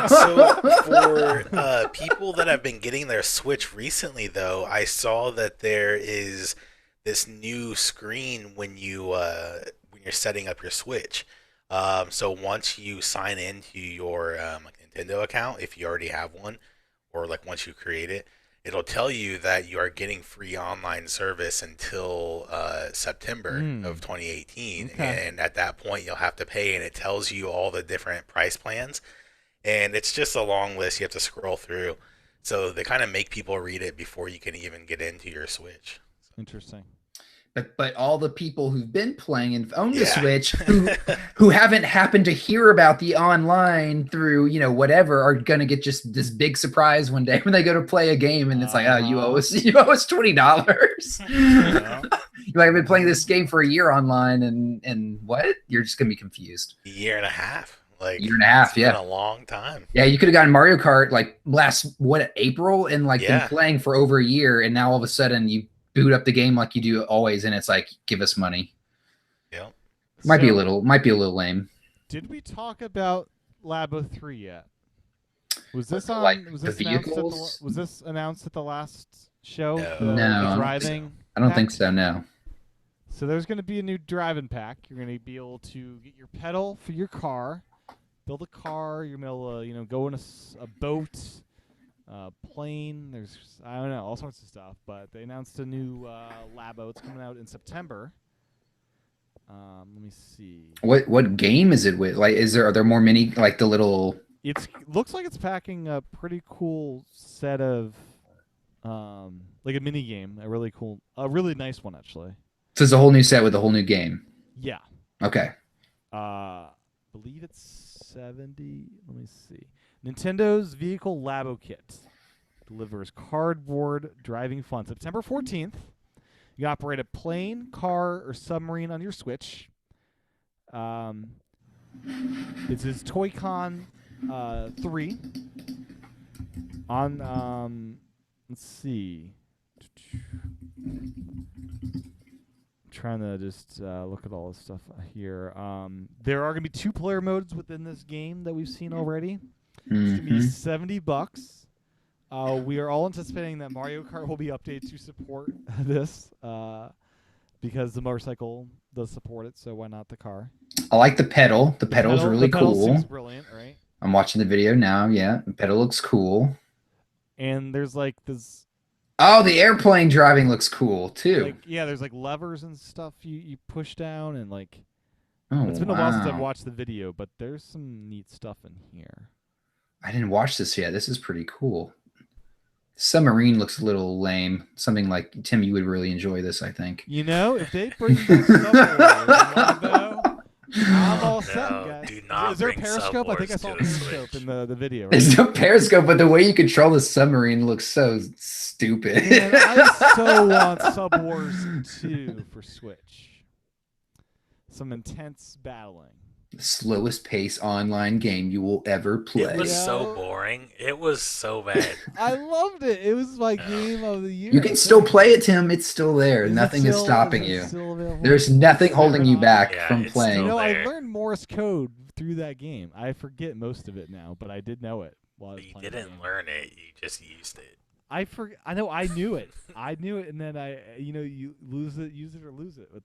S2: So for people that have been getting their Switch recently, though, I saw that there is this new screen when you're setting up your Switch. So once you sign into your like Nintendo account, if you already have one, or like once you create it, it'll tell you that you are getting free online service until September of 2018.
S1: Okay.
S2: And at that point, you'll have to pay, and it tells you all the different price plans. And it's just a long list you have to scroll through. So they kind of make people read it before you can even get into your Switch.
S1: Interesting.
S3: But all the people who've been playing and own the
S2: Yeah.
S3: Switch who haven't happened to hear about the online through, you know, whatever, are gonna get just this big surprise one day when they go to play a game and it's like, oh, you owe us $20.
S1: Yeah.
S3: You're like, I've been playing this game for a year online and what? You're just gonna be confused.
S2: A year and a half. Like
S3: Year and a half,
S2: it's been
S3: yeah.
S2: a long time.
S3: Yeah, you could have gotten Mario Kart like April and like
S2: Yeah.
S3: been playing for over a year, and now all of a sudden you boot up the game like you do always, and it's like, give us money.
S2: Yep.
S3: Might be a
S1: So,
S3: little lame.
S1: Did we talk about Labo 3 yet? Was this on?
S3: Like
S1: was
S3: the
S1: this announced at
S3: vehicles?
S1: was this announced at the last show?
S2: No.
S1: The
S3: No, I don't think so.
S1: driving.
S3: I don't
S1: pack?
S3: think so. No.
S1: So there's going to be a new driving pack. You're going to be able to get your pedal for your car, build a car. You're going to be able to, go in a boat, plane. There's, I don't know, all sorts of stuff. But they announced a new Labo. It's coming out in September. Let me see.
S3: What game is it with? Like, are there more mini, like the little?
S1: It looks like it's packing a pretty cool set of, like a mini game. A really nice one actually.
S3: So it's a whole new set with a whole new game.
S1: Yeah.
S3: Okay.
S1: Believe it's 70. Let me see. Nintendo's Vehicle Labo Kit delivers cardboard driving fun. September 14th. You can operate a plane, car, or submarine on your Switch. This is Toy-Con 3. On, let's see. Trying to just look at all this stuff here. There are going to be 2-player modes within this game that we've seen already. It's going to be
S3: Mhm.
S1: $70. We are all anticipating that Mario Kart will be updated to support this because the motorcycle does support it, so why not the car?
S3: I like the pedal. The pedal's really
S1: the pedal
S3: cool.
S1: seems brilliant, right?
S3: I'm watching the video now. Yeah, the pedal looks cool.
S1: And there's like this,
S3: Oh, the airplane driving looks cool too.
S1: there's like levers and stuff you push down, and like
S3: Oh,
S1: it's been a while since I've
S3: wow.
S1: watched the video, but there's some neat stuff in here.
S3: I didn't watch this yet. This is pretty cool. Submarine looks a little lame. Something like Tim, you would really enjoy this, I think.
S1: If they bring back Labo, I'm all set,
S2: No,
S1: guys.
S2: do not
S1: Is there a
S2: bring
S1: Periscope? I think I
S2: subwars
S1: saw
S2: to the
S1: Periscope
S2: Switch.
S1: in the video. Right?
S3: There's no periscope, but the way you control the submarine looks so stupid.
S1: Man, I so want Sub Wars 2 for Switch. Some intense battling.
S3: The slowest pace online game you will ever play.
S2: It was
S1: Yeah.
S2: so boring. It was so bad.
S1: I loved it. It was my game of the year.
S3: You can still play it, Tim. It's still there.
S1: Is it
S3: Nothing is
S1: still-
S3: stopping
S1: is it
S3: you.
S1: still available?
S3: There's nothing
S1: It's
S3: holding you
S1: never
S3: back
S2: Yeah,
S3: from
S2: it's
S3: playing.
S2: still
S1: I
S2: there.
S1: learned Morse code through that game. I forget most of it now, but I did know it while I was
S2: You
S1: playing the
S2: didn't
S1: game.
S2: learn it. You just used it.
S1: I know I knew it. I knew it, and then you use it or lose it with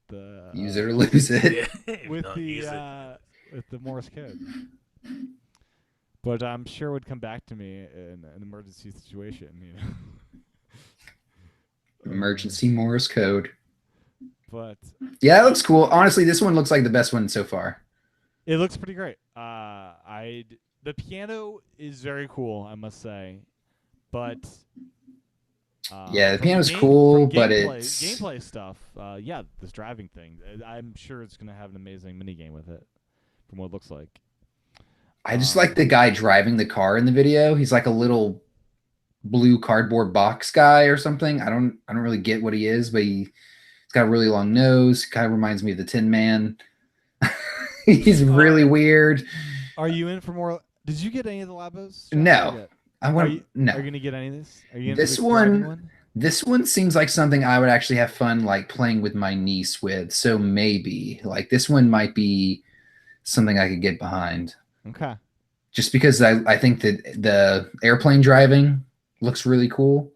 S1: the
S3: Use it or lose it.
S2: If you
S1: with
S2: don't
S1: the
S2: use it.
S1: with the Morse code. But I'm sure it would come back to me in an emergency situation.
S3: Emergency Morse code.
S1: But
S3: Yeah, that looks cool. Honestly, this one looks like the best one so far.
S1: it looks pretty great. The piano is very cool, I must say, but
S3: Yeah, the
S1: from
S3: piano's
S1: game-
S3: cool,
S1: from
S3: but
S1: gameplay,
S3: it's-
S1: gameplay stuff. This driving thing. I'm sure it's gonna have an amazing mini game with it, from what it looks like.
S3: I just like the guy driving the car in the video. He's like a little blue cardboard box guy or something. I don't really get what he is, but he's got a really long nose. Kind of reminds me of the Tin Man. He's really weird.
S1: Are you in for more? Did you get any of the Labos?
S3: No. I
S1: Are
S3: want
S1: you
S3: no.
S1: gonna get any of this? Are you in
S3: This
S1: for driving
S3: one- This one seems like something I would actually have fun like playing with my niece with. So maybe like this one might be something I could get behind.
S1: Okay.
S3: Just because I think that the airplane driving looks really cool.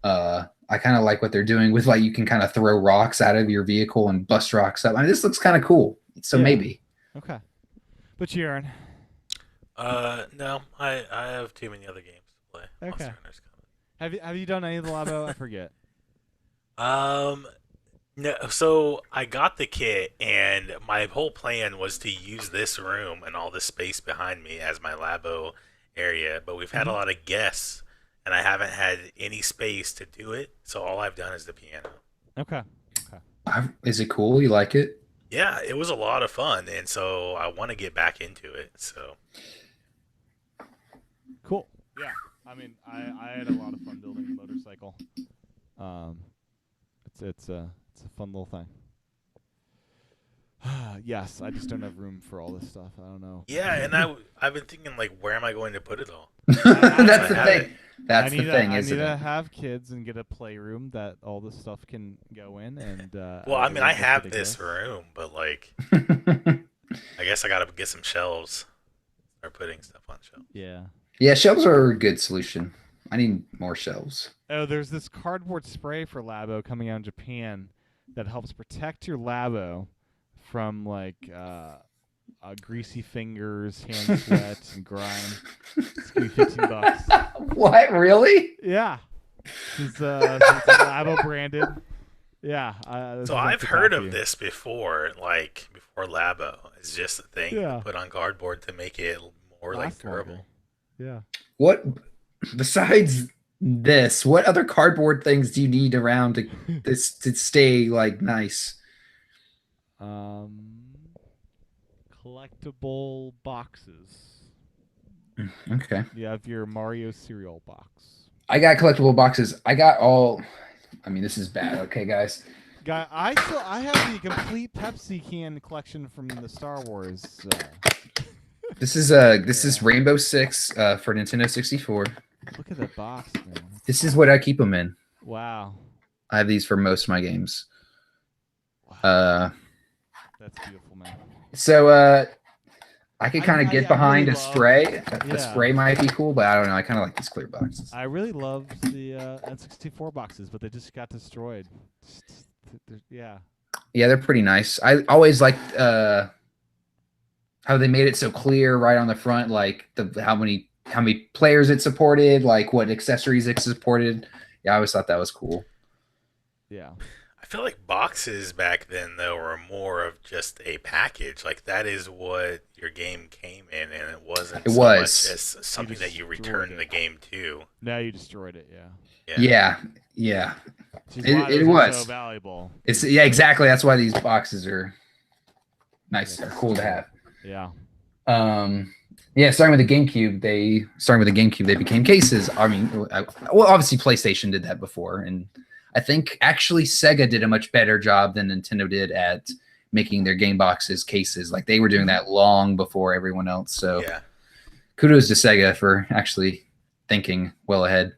S3: I kind of like what they're doing with like you can kind of throw rocks out of your vehicle and bust rocks up. I mean, this looks kind of cool. So
S1: Yeah.
S3: maybe.
S1: Okay. But you, Aaron.
S2: No, I have too many other games to play.
S1: Okay.
S2: Monster Hunter's coming.
S1: Have you done any of the Labo? I forget.
S2: No, so I got the kit, and my whole plan was to use this room and all this space behind me as my labo area. But we've had a lot of guests, and I haven't had any space to do it. So all I've done is the piano.
S1: Okay.
S3: Is it cool? You like it?
S2: Yeah, it was a lot of fun, and so I want to get back into it. So
S1: Cool. Yeah. I mean, I had a lot of fun building a motorcycle. It's a fun little thing. Yes, I just don't have room for all this stuff. I don't know.
S2: yeah, and I've been thinking like, where am I going to put it all?
S3: That's the
S2: have
S3: thing.
S2: it.
S3: That's the thing,
S1: I
S3: isn't
S1: need to
S3: it?
S1: have kids and get a playroom that all this stuff can go in. And
S2: Well, I mean, I
S1: think
S2: have
S1: ridiculous.
S2: this room, but like, I guess I gotta get some shelves. Start putting stuff on shelves.
S1: Yeah.
S3: Yeah, shelves are a good solution. I need more shelves.
S1: Oh, there's this cardboard spray for Labo coming out in Japan that helps protect your Labo from like greasy fingers, hand sweat, and grime. It's gonna be $15.
S3: What? Really?
S1: Yeah, it's Labo branded. Yeah. This
S2: So
S1: is
S2: I've
S1: to
S2: heard
S1: back
S2: of
S1: you.
S2: this before, like before Labo. It's just a thing
S1: Yeah.
S2: you put on cardboard to make it more like
S1: Last longer.
S2: durable.
S1: Yeah.
S3: What besides this? What other cardboard things do you need around to stay like nice?
S1: Collectible boxes.
S3: Okay,
S1: You have your Mario cereal box.
S3: I got collectible boxes. I got all. I mean, this is bad. Okay, guys.
S1: Guy, I have the complete Pepsi can collection from the Star Wars.
S3: This is Rainbow Six for Nintendo 64.
S1: Look at that box, man.
S3: This is what I keep them in.
S1: Wow.
S3: I have these for most of my games.
S1: Wow. That's beautiful, man.
S3: So I could
S1: I-
S3: kind of
S1: I-
S3: get
S1: I
S3: behind
S1: really
S3: a
S1: love-
S3: spray.
S1: Yeah.
S3: A spray might be cool, but I don't know. I kind of like these clear boxes.
S1: I really love the N64 boxes, but they just got destroyed. Yeah.
S3: Yeah, they're pretty nice. I always liked how they made it so clear right on the front, like how many players it supported, like what accessories it supported. Yeah, I always thought that was cool.
S1: Yeah.
S2: I feel like boxes back then though were more of just a package. Like that is what your game came in, and it wasn't
S3: It
S2: so
S3: was.
S2: much as something that you
S1: destroyed
S2: returned
S1: it.
S2: the game to.
S1: Now you destroyed it. Yeah.
S3: Yeah.
S1: Which is
S3: It-
S1: why
S3: it
S1: those are
S3: was.
S1: so valuable.
S3: It's exactly. That's why these boxes are nice. They're cool to have.
S1: Yeah.
S3: Yeah, starting with the GameCube, they became cases. I mean, well, obviously PlayStation did that before, and I think actually Sega did a much better job than Nintendo did at making their game boxes cases. Like they were doing that long before everyone else. So
S2: Yeah.
S3: kudos to Sega for actually thinking well ahead.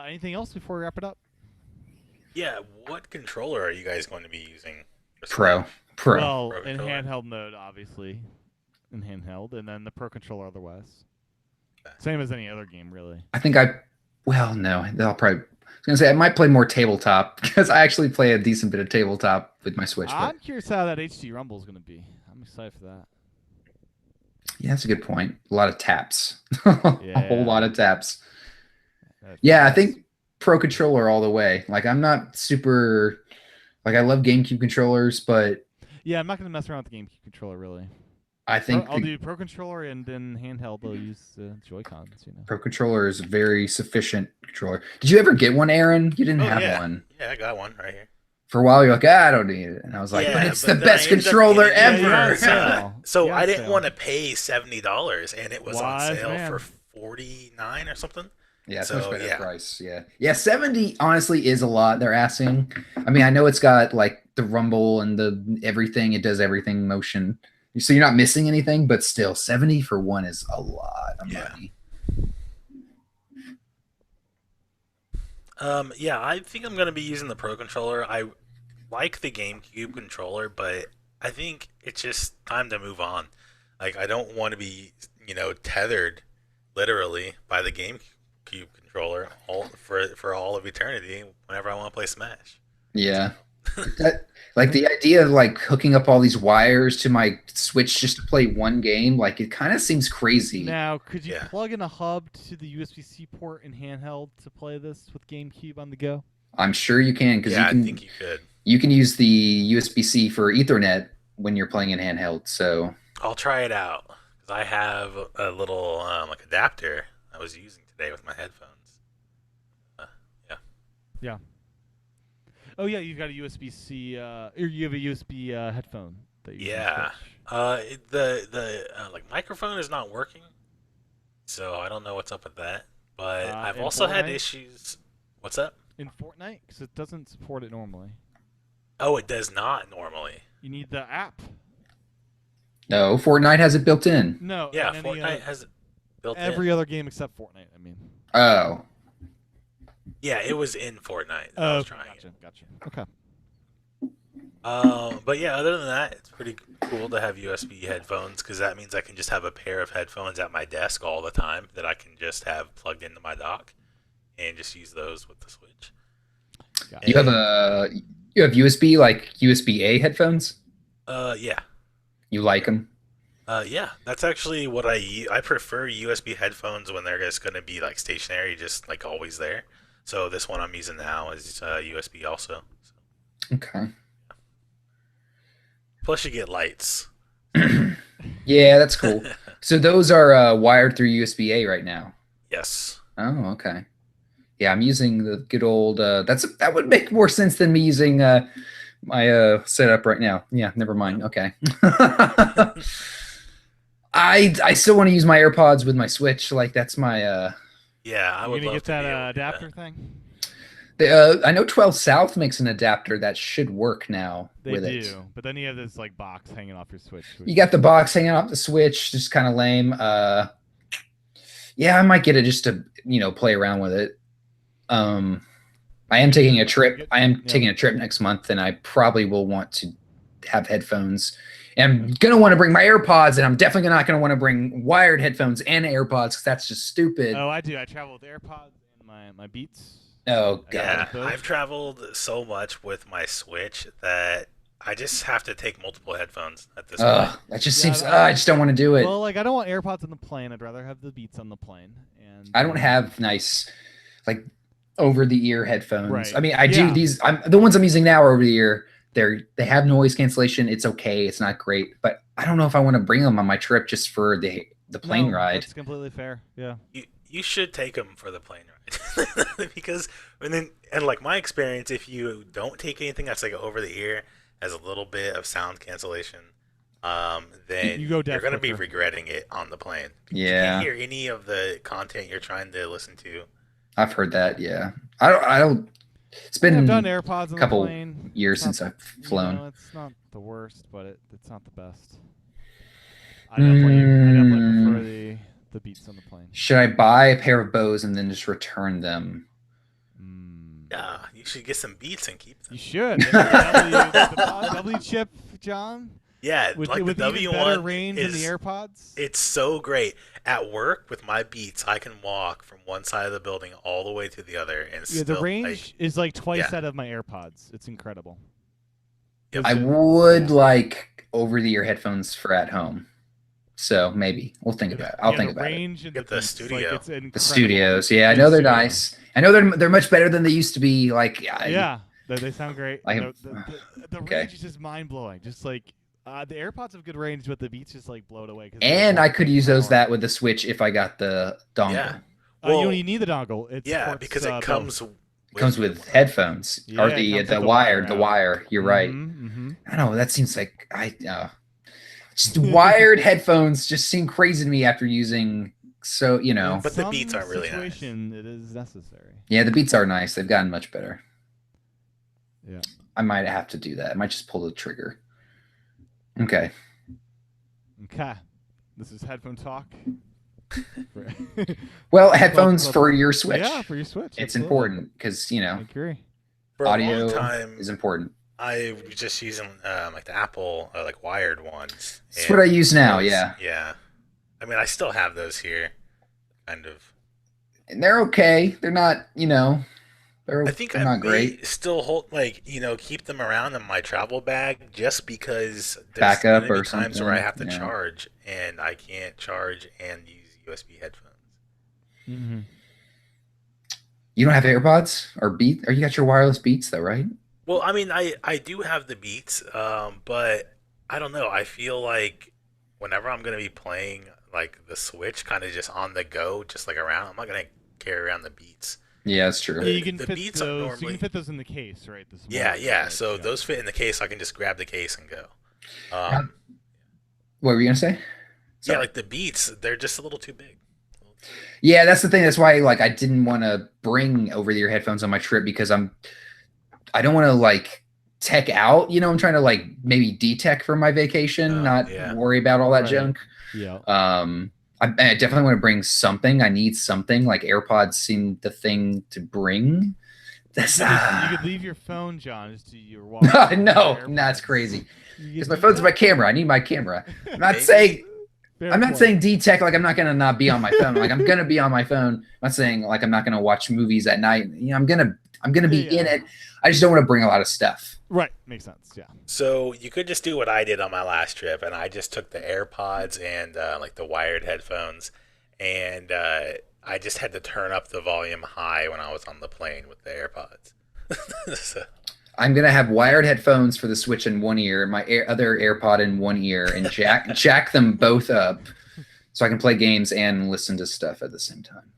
S1: Anything else before we wrap it up?
S2: Yeah. What controller are you guys going to be using?
S3: Pro.
S1: Well,
S2: Pro
S1: in
S2: controller.
S1: handheld mode, obviously, in handheld, and then the Pro controller otherwise.
S2: Okay.
S1: Same as any other game, really.
S3: I think no, I'll probably. I was gonna say I might play more tabletop because I actually play a decent bit of tabletop with my Switch. But
S1: I'm curious how that HD Rumble is going to be. I'm excited for that.
S3: yeah, that's a good point. A lot of taps. A whole
S1: Yeah.
S3: lot of taps.
S1: That
S3: Yeah, I
S1: feels-
S3: think Pro controller all the way. Like I'm not super. Like I love GameCube controllers, but
S1: Yeah, I'm not going to mess around with the GameCube controller, really.
S3: I think
S1: I'll
S3: the
S1: do Pro controller, and then handheld, I'll use Joy-Cons, you know.
S3: Pro controller is a very sufficient controller. Did you ever get one, Aaron? You didn't
S2: Oh,
S3: have
S2: yeah.
S3: one.
S2: Yeah, I got one right here.
S3: For a while, you're like, I don't need it. And I was like,
S2: Yeah,
S3: but it's
S2: but
S3: the
S2: then I
S3: best
S2: ended up
S3: controller
S2: getting it.
S3: ever.
S1: Yeah,
S2: So
S1: Yeah,
S2: I didn't
S1: sale.
S2: want to pay $70, and it was on
S1: Wise
S2: sale
S1: man.
S2: for $49 or something.
S3: Yeah, it's
S2: So,
S3: much better
S2: yeah.
S3: price. Yeah. Yeah, 70 honestly is a lot they're asking. I mean, I know it's got like the rumble and the everything. It does everything motion. So you're not missing anything, but still 70 for one is a lot of
S2: Yeah.
S3: money.
S2: Yeah, I think I'm gonna be using the Pro Controller. I like the GameCube controller, but I think it's just time to move on. Like, I don't want to be, tethered literally by the GameCube controller for all of eternity whenever I want to play Smash.
S3: Yeah. That, like the idea of like hooking up all these wires to my Switch just to play one game, like it kind of seems crazy.
S1: Now, could you
S2: Yeah.
S1: plug in a hub to the USB-C port in handheld to play this with GameCube on the go?
S3: I'm sure you can because
S2: Yeah,
S3: you can
S2: I think you could.
S3: you can use the USB-C for Ethernet when you're playing in handheld. So
S2: I'll try it out because I have a little like adapter I was using today with my headphones.
S1: Yeah. Oh yeah, you've got a USB-C, or you have a USB headphone that you
S2: Yeah.
S1: can switch.
S2: The like microphone is not working, so I don't know what's up with that. But I've
S1: in
S2: also had
S1: Fortnite?
S2: issues. What's up?
S1: In Fortnite, because it doesn't support it normally.
S2: Oh, it does not normally.
S1: You need the app.
S3: no, Fortnite has it built in.
S1: No.
S2: Yeah,
S1: and any
S2: Fortnite has it built
S1: every
S2: in.
S1: other game except Fortnite. I mean.
S3: Oh,
S2: Yeah, it was in Fortnite. I
S1: Oh,
S2: was trying it.
S1: gotcha. Okay.
S2: But yeah, other than that, it's pretty cool to have USB headphones because that means I can just have a pair of headphones at my desk all the time that I can just have plugged into my dock and just use those with the Switch.
S1: Gotcha.
S3: you have USB like USB-A headphones.
S2: Yeah.
S3: You like them?
S2: Yeah, that's actually what I prefer USB headphones when they're just going to be like stationary, just like always there. So this one I'm using now is USB also. So.
S3: Okay.
S2: Plus you get lights.
S3: Yeah, that's cool. So those are wired through USB-A right now.
S2: Yes.
S3: Oh, okay. Yeah, I'm using the good old. That would make more sense than me using my setup right now. Yeah, never mind. Okay. I still want to use my AirPods with my Switch. Like that's my.
S2: Yeah, I
S1: You
S2: would
S1: gonna
S2: love
S1: get
S2: to be
S1: that
S2: able to do
S1: adapter
S2: that.
S1: thing?
S3: I know 12 South makes an adapter that should work now
S1: They
S3: with
S1: do,
S3: it.
S1: but then you have this like box hanging off your Switch.
S3: You got the box hanging off the Switch, just kind of lame. Yeah, I might get it just to play around with it. I am taking a trip. I am taking a trip next month, and I probably will want to have headphones. And I'm gonna want to bring my AirPods, and I'm definitely not gonna want to bring wired headphones and AirPods because that's just stupid.
S1: Oh, I do. I travel with AirPods and my Beats.
S3: Oh
S2: Yeah,
S3: god.
S2: I've traveled so much with my Switch that I just have to take multiple headphones at this point.
S3: That just
S1: Yeah,
S3: seems. I just don't want to do it.
S1: Well, like I don't want AirPods on the plane. I'd rather have the Beats on the plane. And
S3: I don't have nice, like, over-the-ear headphones.
S1: Right.
S3: I mean, I
S1: Yeah.
S3: do these. The ones I'm using now are over-the-ear. They have noise cancellation. It's okay. It's not great, but I don't know if I want to bring them on my trip just for the plane
S1: No,
S3: ride.
S1: That's completely fair. Yeah.
S2: You should take them for the plane ride because and like my experience, if you don't take anything that's like over the ear has a little bit of sound cancellation, then
S1: You go deaf
S2: you're gonna be
S1: quicker.
S2: regretting it on the plane. You
S3: Yeah.
S2: can't hear any of the content you're trying to listen to.
S3: I've heard that. Yeah, I don't. It's been
S1: I've done AirPods on
S3: couple
S1: the plane.
S3: years
S1: It's not-
S3: since I've flown.
S1: It's not the worst, but it's not the best. I definitely prefer the Beats on the plane.
S3: Should I buy a pair of Bose and then just return them?
S2: Yeah, you should get some Beats and keep them.
S1: You should. The W chip, John,
S2: Yeah,
S1: with
S2: like
S1: with
S2: the
S1: even better
S2: W1
S1: range than the AirPods.
S2: It's so great. At work with my Beats, I can walk from one side of the building all the way to the other, and
S1: Yeah,
S2: still,
S1: the range is like twice
S2: yeah.
S1: that of my AirPods. It's incredible.
S2: Yep.
S3: I would like over-the-ear headphones for at home. So maybe we'll think about it. I'll think
S1: the
S3: about it.
S1: range and
S2: Get the
S1: Beats,
S2: studio.
S1: Like, it's
S3: The
S1: incredible.
S3: studios, yeah, I know they're nice. I know they're much better than they used to be. Like,
S1: Yeah, they sound great.
S3: Like,
S1: The
S3: okay.
S1: range is just mind blowing. Just like the AirPods have good range, but the Beats just like blow it away. 'cause
S3: and
S1: they're
S3: I could use those
S1: power.
S3: that with the Switch if I got the dongle.
S2: Yeah.
S1: You
S2: Well,
S1: don't even need the dongle. It
S2: yeah,
S1: supports,
S2: because
S1: both.
S2: it comes.
S3: It comes with headphones
S1: Yeah,
S3: or
S1: it comes
S3: the
S1: with
S3: wire. The
S1: out.
S3: wire. You're right.
S1: Mhm.
S3: I don't know. That seems like just wired headphones just seem crazy to me after using. So
S1: In
S2: But the
S1: some
S2: Beats aren't really nice.
S1: situation, it is necessary.
S3: yeah, the Beats are nice. They've gotten much better.
S1: Yeah.
S3: I might have to do that. I might just pull the trigger. Okay.
S1: Okay. This is headphone talk.
S3: Well, headphones for your Switch.
S1: Yeah, for your Switch.
S3: It's
S1: absolutely.
S3: important because,
S1: I agree.
S2: For
S3: audio
S2: a long time,
S3: is important.
S2: I was just using like the Apple like wired ones.
S3: That's what I use now,
S2: those-
S3: yeah.
S2: Yeah. I mean, I still have those here, kind of.
S3: And they're okay. They're not, they're,
S2: I think
S3: they're
S2: I
S3: not
S2: may
S3: great.
S2: still hold keep them around in my travel bag just because there's
S3: Backup
S2: gonna be
S3: or
S2: times where I
S3: something,
S2: have to
S3: yeah.
S2: charge and I can't charge and use USB headphones.
S1: Mm-hmm.
S3: You don't have AirPods or Beat? Or you got your wireless Beats though, right?
S2: Well, I mean, I do have the Beats, but I don't know. I feel like whenever I'm gonna be playing like the Switch, kind of just on the go, just like around, I'm not gonna carry around the Beats.
S3: Yeah, that's true.
S1: Yeah, you can
S2: The
S1: fit
S2: Beats are
S1: those. You
S2: normally-
S1: can fit those in the case, right? The small
S2: Yeah, yeah.
S1: ones,
S2: So
S1: yeah.
S2: those fit in the case. I can just grab the case and go.
S3: What were you gonna say?
S2: Yeah, like the Beats, they're just a little too big.
S3: Yeah, that's the thing. That's why I didn't want to bring over-the-ear headphones on my trip because I don't want to tech out. I'm trying to maybe detech for my vacation, not
S2: yeah.
S3: worry about all that
S1: Right.
S3: junk.
S1: Yeah.
S3: I definitely want to bring something. I need something. Like AirPods seem the thing to bring. That's
S1: You could leave your phone, John, just to your walk.
S3: no, that's crazy. Because my phone's my camera. I need my camera. I'm not saying detech I'm not gonna not be on my phone. I'm gonna be on my phone. I'm not saying I'm not gonna watch movies at night. I'm gonna be in it. I just don't want to bring a lot of stuff.
S1: Right, makes sense. Yeah.
S2: So you could just do what I did on my last trip, and I just took the AirPods and the wired headphones, and I just had to turn up the volume high when I was on the plane with the AirPods. So,
S3: I'm gonna have wired headphones for the Switch in one ear, my other AirPod in one ear, and jack them both up so I can play games and listen to stuff at the same time.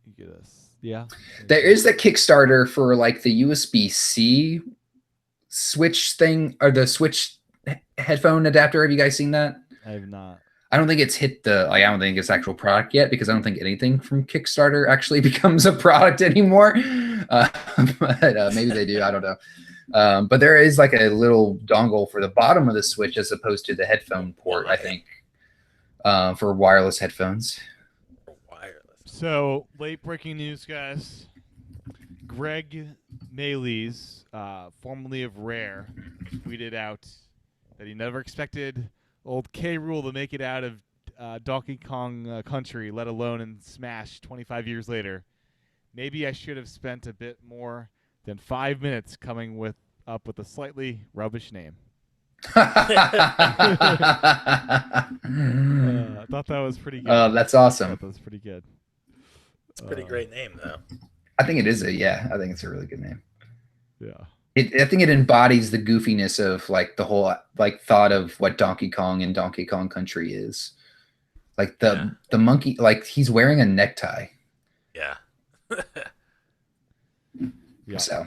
S1: You get us. Yeah.
S3: There is the Kickstarter for the USB-C Switch thing or the Switch headphone adapter. Have you guys seen that?
S1: I have not.
S3: I don't think it's hit I don't think it's actual product yet because I don't think anything from Kickstarter actually becomes a product anymore. But maybe they do. I don't know. But there is a little dongle for the bottom of the Switch as opposed to the headphone port, I think, for wireless headphones.
S2: wireless.
S1: So, late breaking news, guys. Greg Mayles, formerly of Rare, tweeted out that he never expected old K. Rool to make it out of Donkey Kong Country, let alone in Smash 25 years later. Maybe I should have spent a bit more than 5 minutes coming up with a slightly rubbish name. I thought that was pretty good.
S3: Oh, that's
S1: I
S3: awesome.
S1: thought that was pretty good.
S2: It's a pretty great name, though.
S3: I think it is I think it's a really good name.
S1: Yeah.
S3: I think it embodies the goofiness of the whole thought of what Donkey Kong and Donkey Kong Country is. The monkey, he's wearing a necktie.
S2: Yeah.
S1: Yeah.
S3: So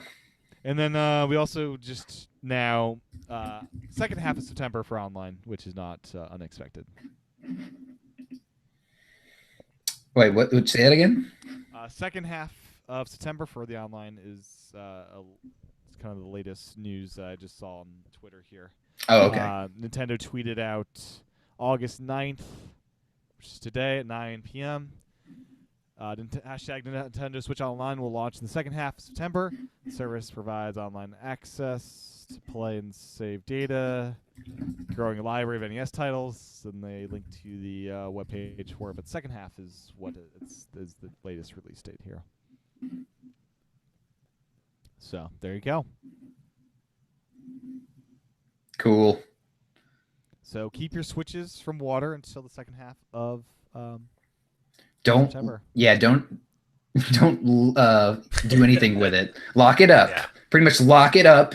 S1: And then we also just now second half of September for online, which is not unexpected.
S3: wait, what? Say that again?
S1: Second half of September for the online is it's kind of the latest news I just saw on Twitter here.
S3: Oh, okay.
S1: Nintendo tweeted out August 9th, which is today at 9 p.m. Hashtag Nintendo Switch Online will launch in the second half of September. The service provides online access to play and save data, growing a library of NES titles, and they link to the webpage for it. But second half is is the latest release date here. So there you go.
S3: Cool.
S1: So keep your Switches from water until the second half of
S3: Don't
S1: September.
S3: don't do anything with it. Lock it up.
S2: Yeah.
S3: Pretty much lock it up.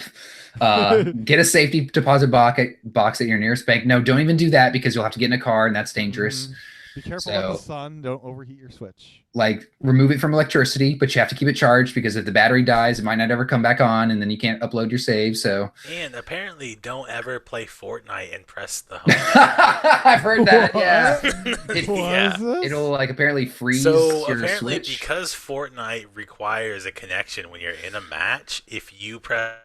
S3: Get a safety deposit box at your nearest bank. No, don't even do that because you'll have to get in a car and that's dangerous.
S1: Mhm. Be careful with the
S3: So-
S1: sun. Don't overheat your Switch.
S3: Remove it from electricity, but you have to keep it charged because if the battery dies, it might not ever come back on, and then you can't upload your save. So
S2: And apparently, don't ever play Fortnite and press the home.
S3: I've heard that. Yeah,
S2: Yeah.
S1: What is this?
S3: it'll apparently freeze
S2: So
S3: your
S2: apparently,
S3: Switch.
S2: because Fortnite requires a connection when you're in a match, if you press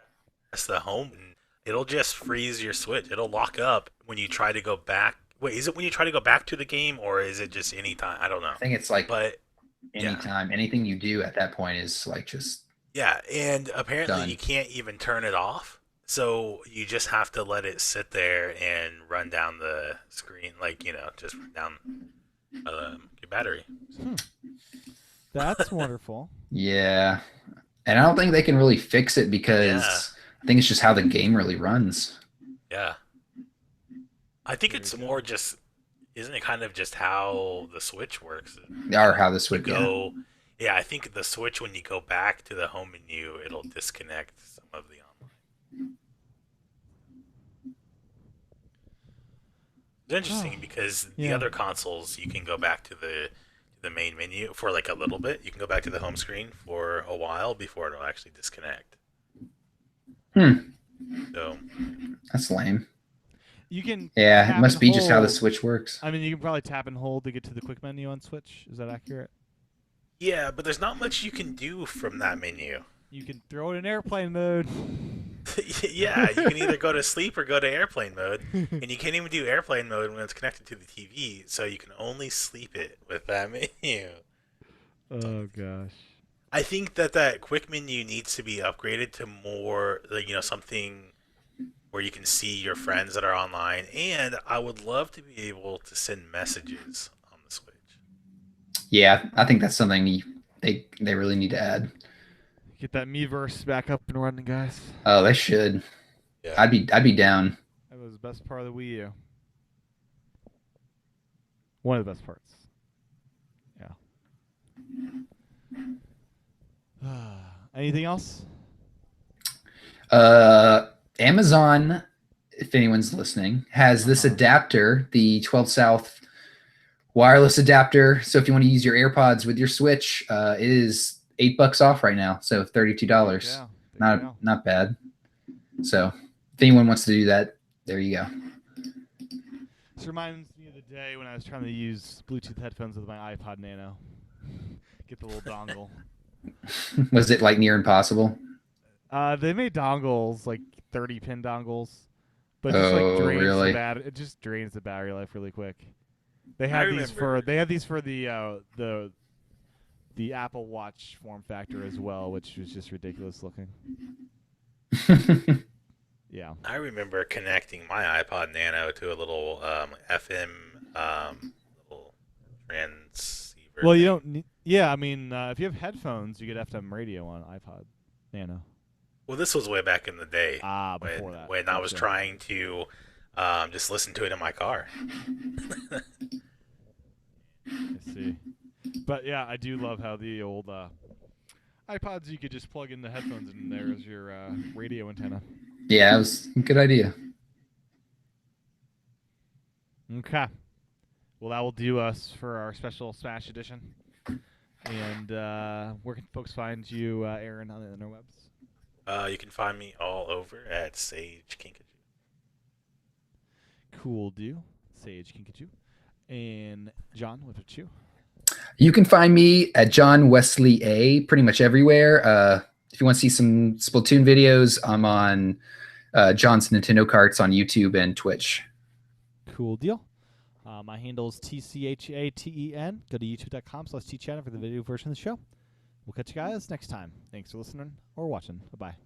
S2: press the home, and it'll just freeze your Switch. It'll lock up when you try to go back. Wait, is it when you try to go back to the game, or is it just any time? I don't know.
S3: I think it's like
S2: But yeah,
S3: anytime, anything you do at that point is like just
S2: yeah, and apparently
S3: done.
S2: you can't even turn it off. So you just have to let it sit there and run down the screen, like just run down your battery.
S1: Hmm. That's wonderful.
S3: Yeah. And I don't think they can really fix it because
S2: Yeah.
S3: I think it's just how the game really runs.
S2: Yeah, I think
S1: There
S2: it's
S1: you go.
S2: more just, isn't it kind of just how the Switch works?
S3: Or how the
S2: You
S3: Switch. Yeah.
S2: go, yeah, I think the Switch, when you go back to the home menu, it'll disconnect some of the online. It's interesting because the
S1: Yeah.
S2: other consoles, you can go back to the main menu for like a little bit. You can go back to the home screen for a while before it'll actually disconnect.
S3: Hmm.
S2: So
S3: That's lame.
S1: You can.
S3: Yeah,
S1: tap
S3: it must
S1: and
S3: be just how the
S1: hold.
S3: Switch works.
S1: I mean, you can probably tap and hold to get to the quick menu on Switch. Is that accurate?
S2: yeah, but there's not much you can do from that menu.
S1: You can throw it in airplane mode.
S2: Yeah, you can either go to sleep or go to airplane mode, and you can't even do airplane mode when it's connected to the TV, so you can only sleep it with that menu.
S1: Oh gosh.
S2: I think that quick menu needs to be upgraded to more, like, something where you can see your friends that are online, and I would love to be able to send messages on the Switch.
S3: Yeah, I think that's something they really need to add.
S1: Get that Miiverse back up and running, guys.
S3: Oh, they should.
S2: Yeah.
S3: I'd be down.
S1: That was the best part of the Wii U. One of the best parts. Yeah. Anything else?
S3: Amazon, if anyone's listening, has this adapter, the 12 South wireless adapter. So if you want to use your AirPods with your Switch, it is $8 off right now. So $32.
S1: Yeah. There you go.
S3: Not bad. So if anyone wants to do that, there you go.
S1: This reminds me of the day when I was trying to use Bluetooth headphones with my iPod Nano. Get the little dongle.
S3: Was it like near impossible?
S1: They made dongles like 30-pin dongles, but it just like
S3: Oh,
S1: drains
S3: really?
S1: it just drains the battery life really quick. They
S2: I
S1: had
S2: remember.
S1: these for the Apple Watch form factor as well, which was just ridiculous looking. Yeah.
S2: I remember connecting my iPod Nano to a little FM little transceiver.
S1: Well, you
S2: thing.
S1: don't need. Yeah, I mean, if you have headphones, you get FM radio on iPod Nano.
S2: Well, this was way back in the day
S1: Before
S2: when
S1: that.
S2: when I was
S1: Gotcha.
S2: trying to just listen to it in my car.
S1: I see. But yeah, I do love how the old iPods you could just plug in the headphones and there's your radio antenna.
S3: Yeah, it was a good idea.
S1: Okay. Well, that will do us for our special Smash edition. And where can folks find you, Aaron, on the interwebs?
S2: You can find me all over at Sage Kinkajou.
S1: Cool deal. Sage Kinkajou. And John, what about you?
S3: You can find me at John Wesley A pretty much everywhere. If you want to see some Splatoon videos, I'm on John's Nintendo Carts on YouTube and Twitch.
S1: Cool deal. My handle is TCHATEN. Go to youtube.com/tchannel for the video version of the show. We'll catch you guys next time. Thanks for listening or watching. Bye-bye.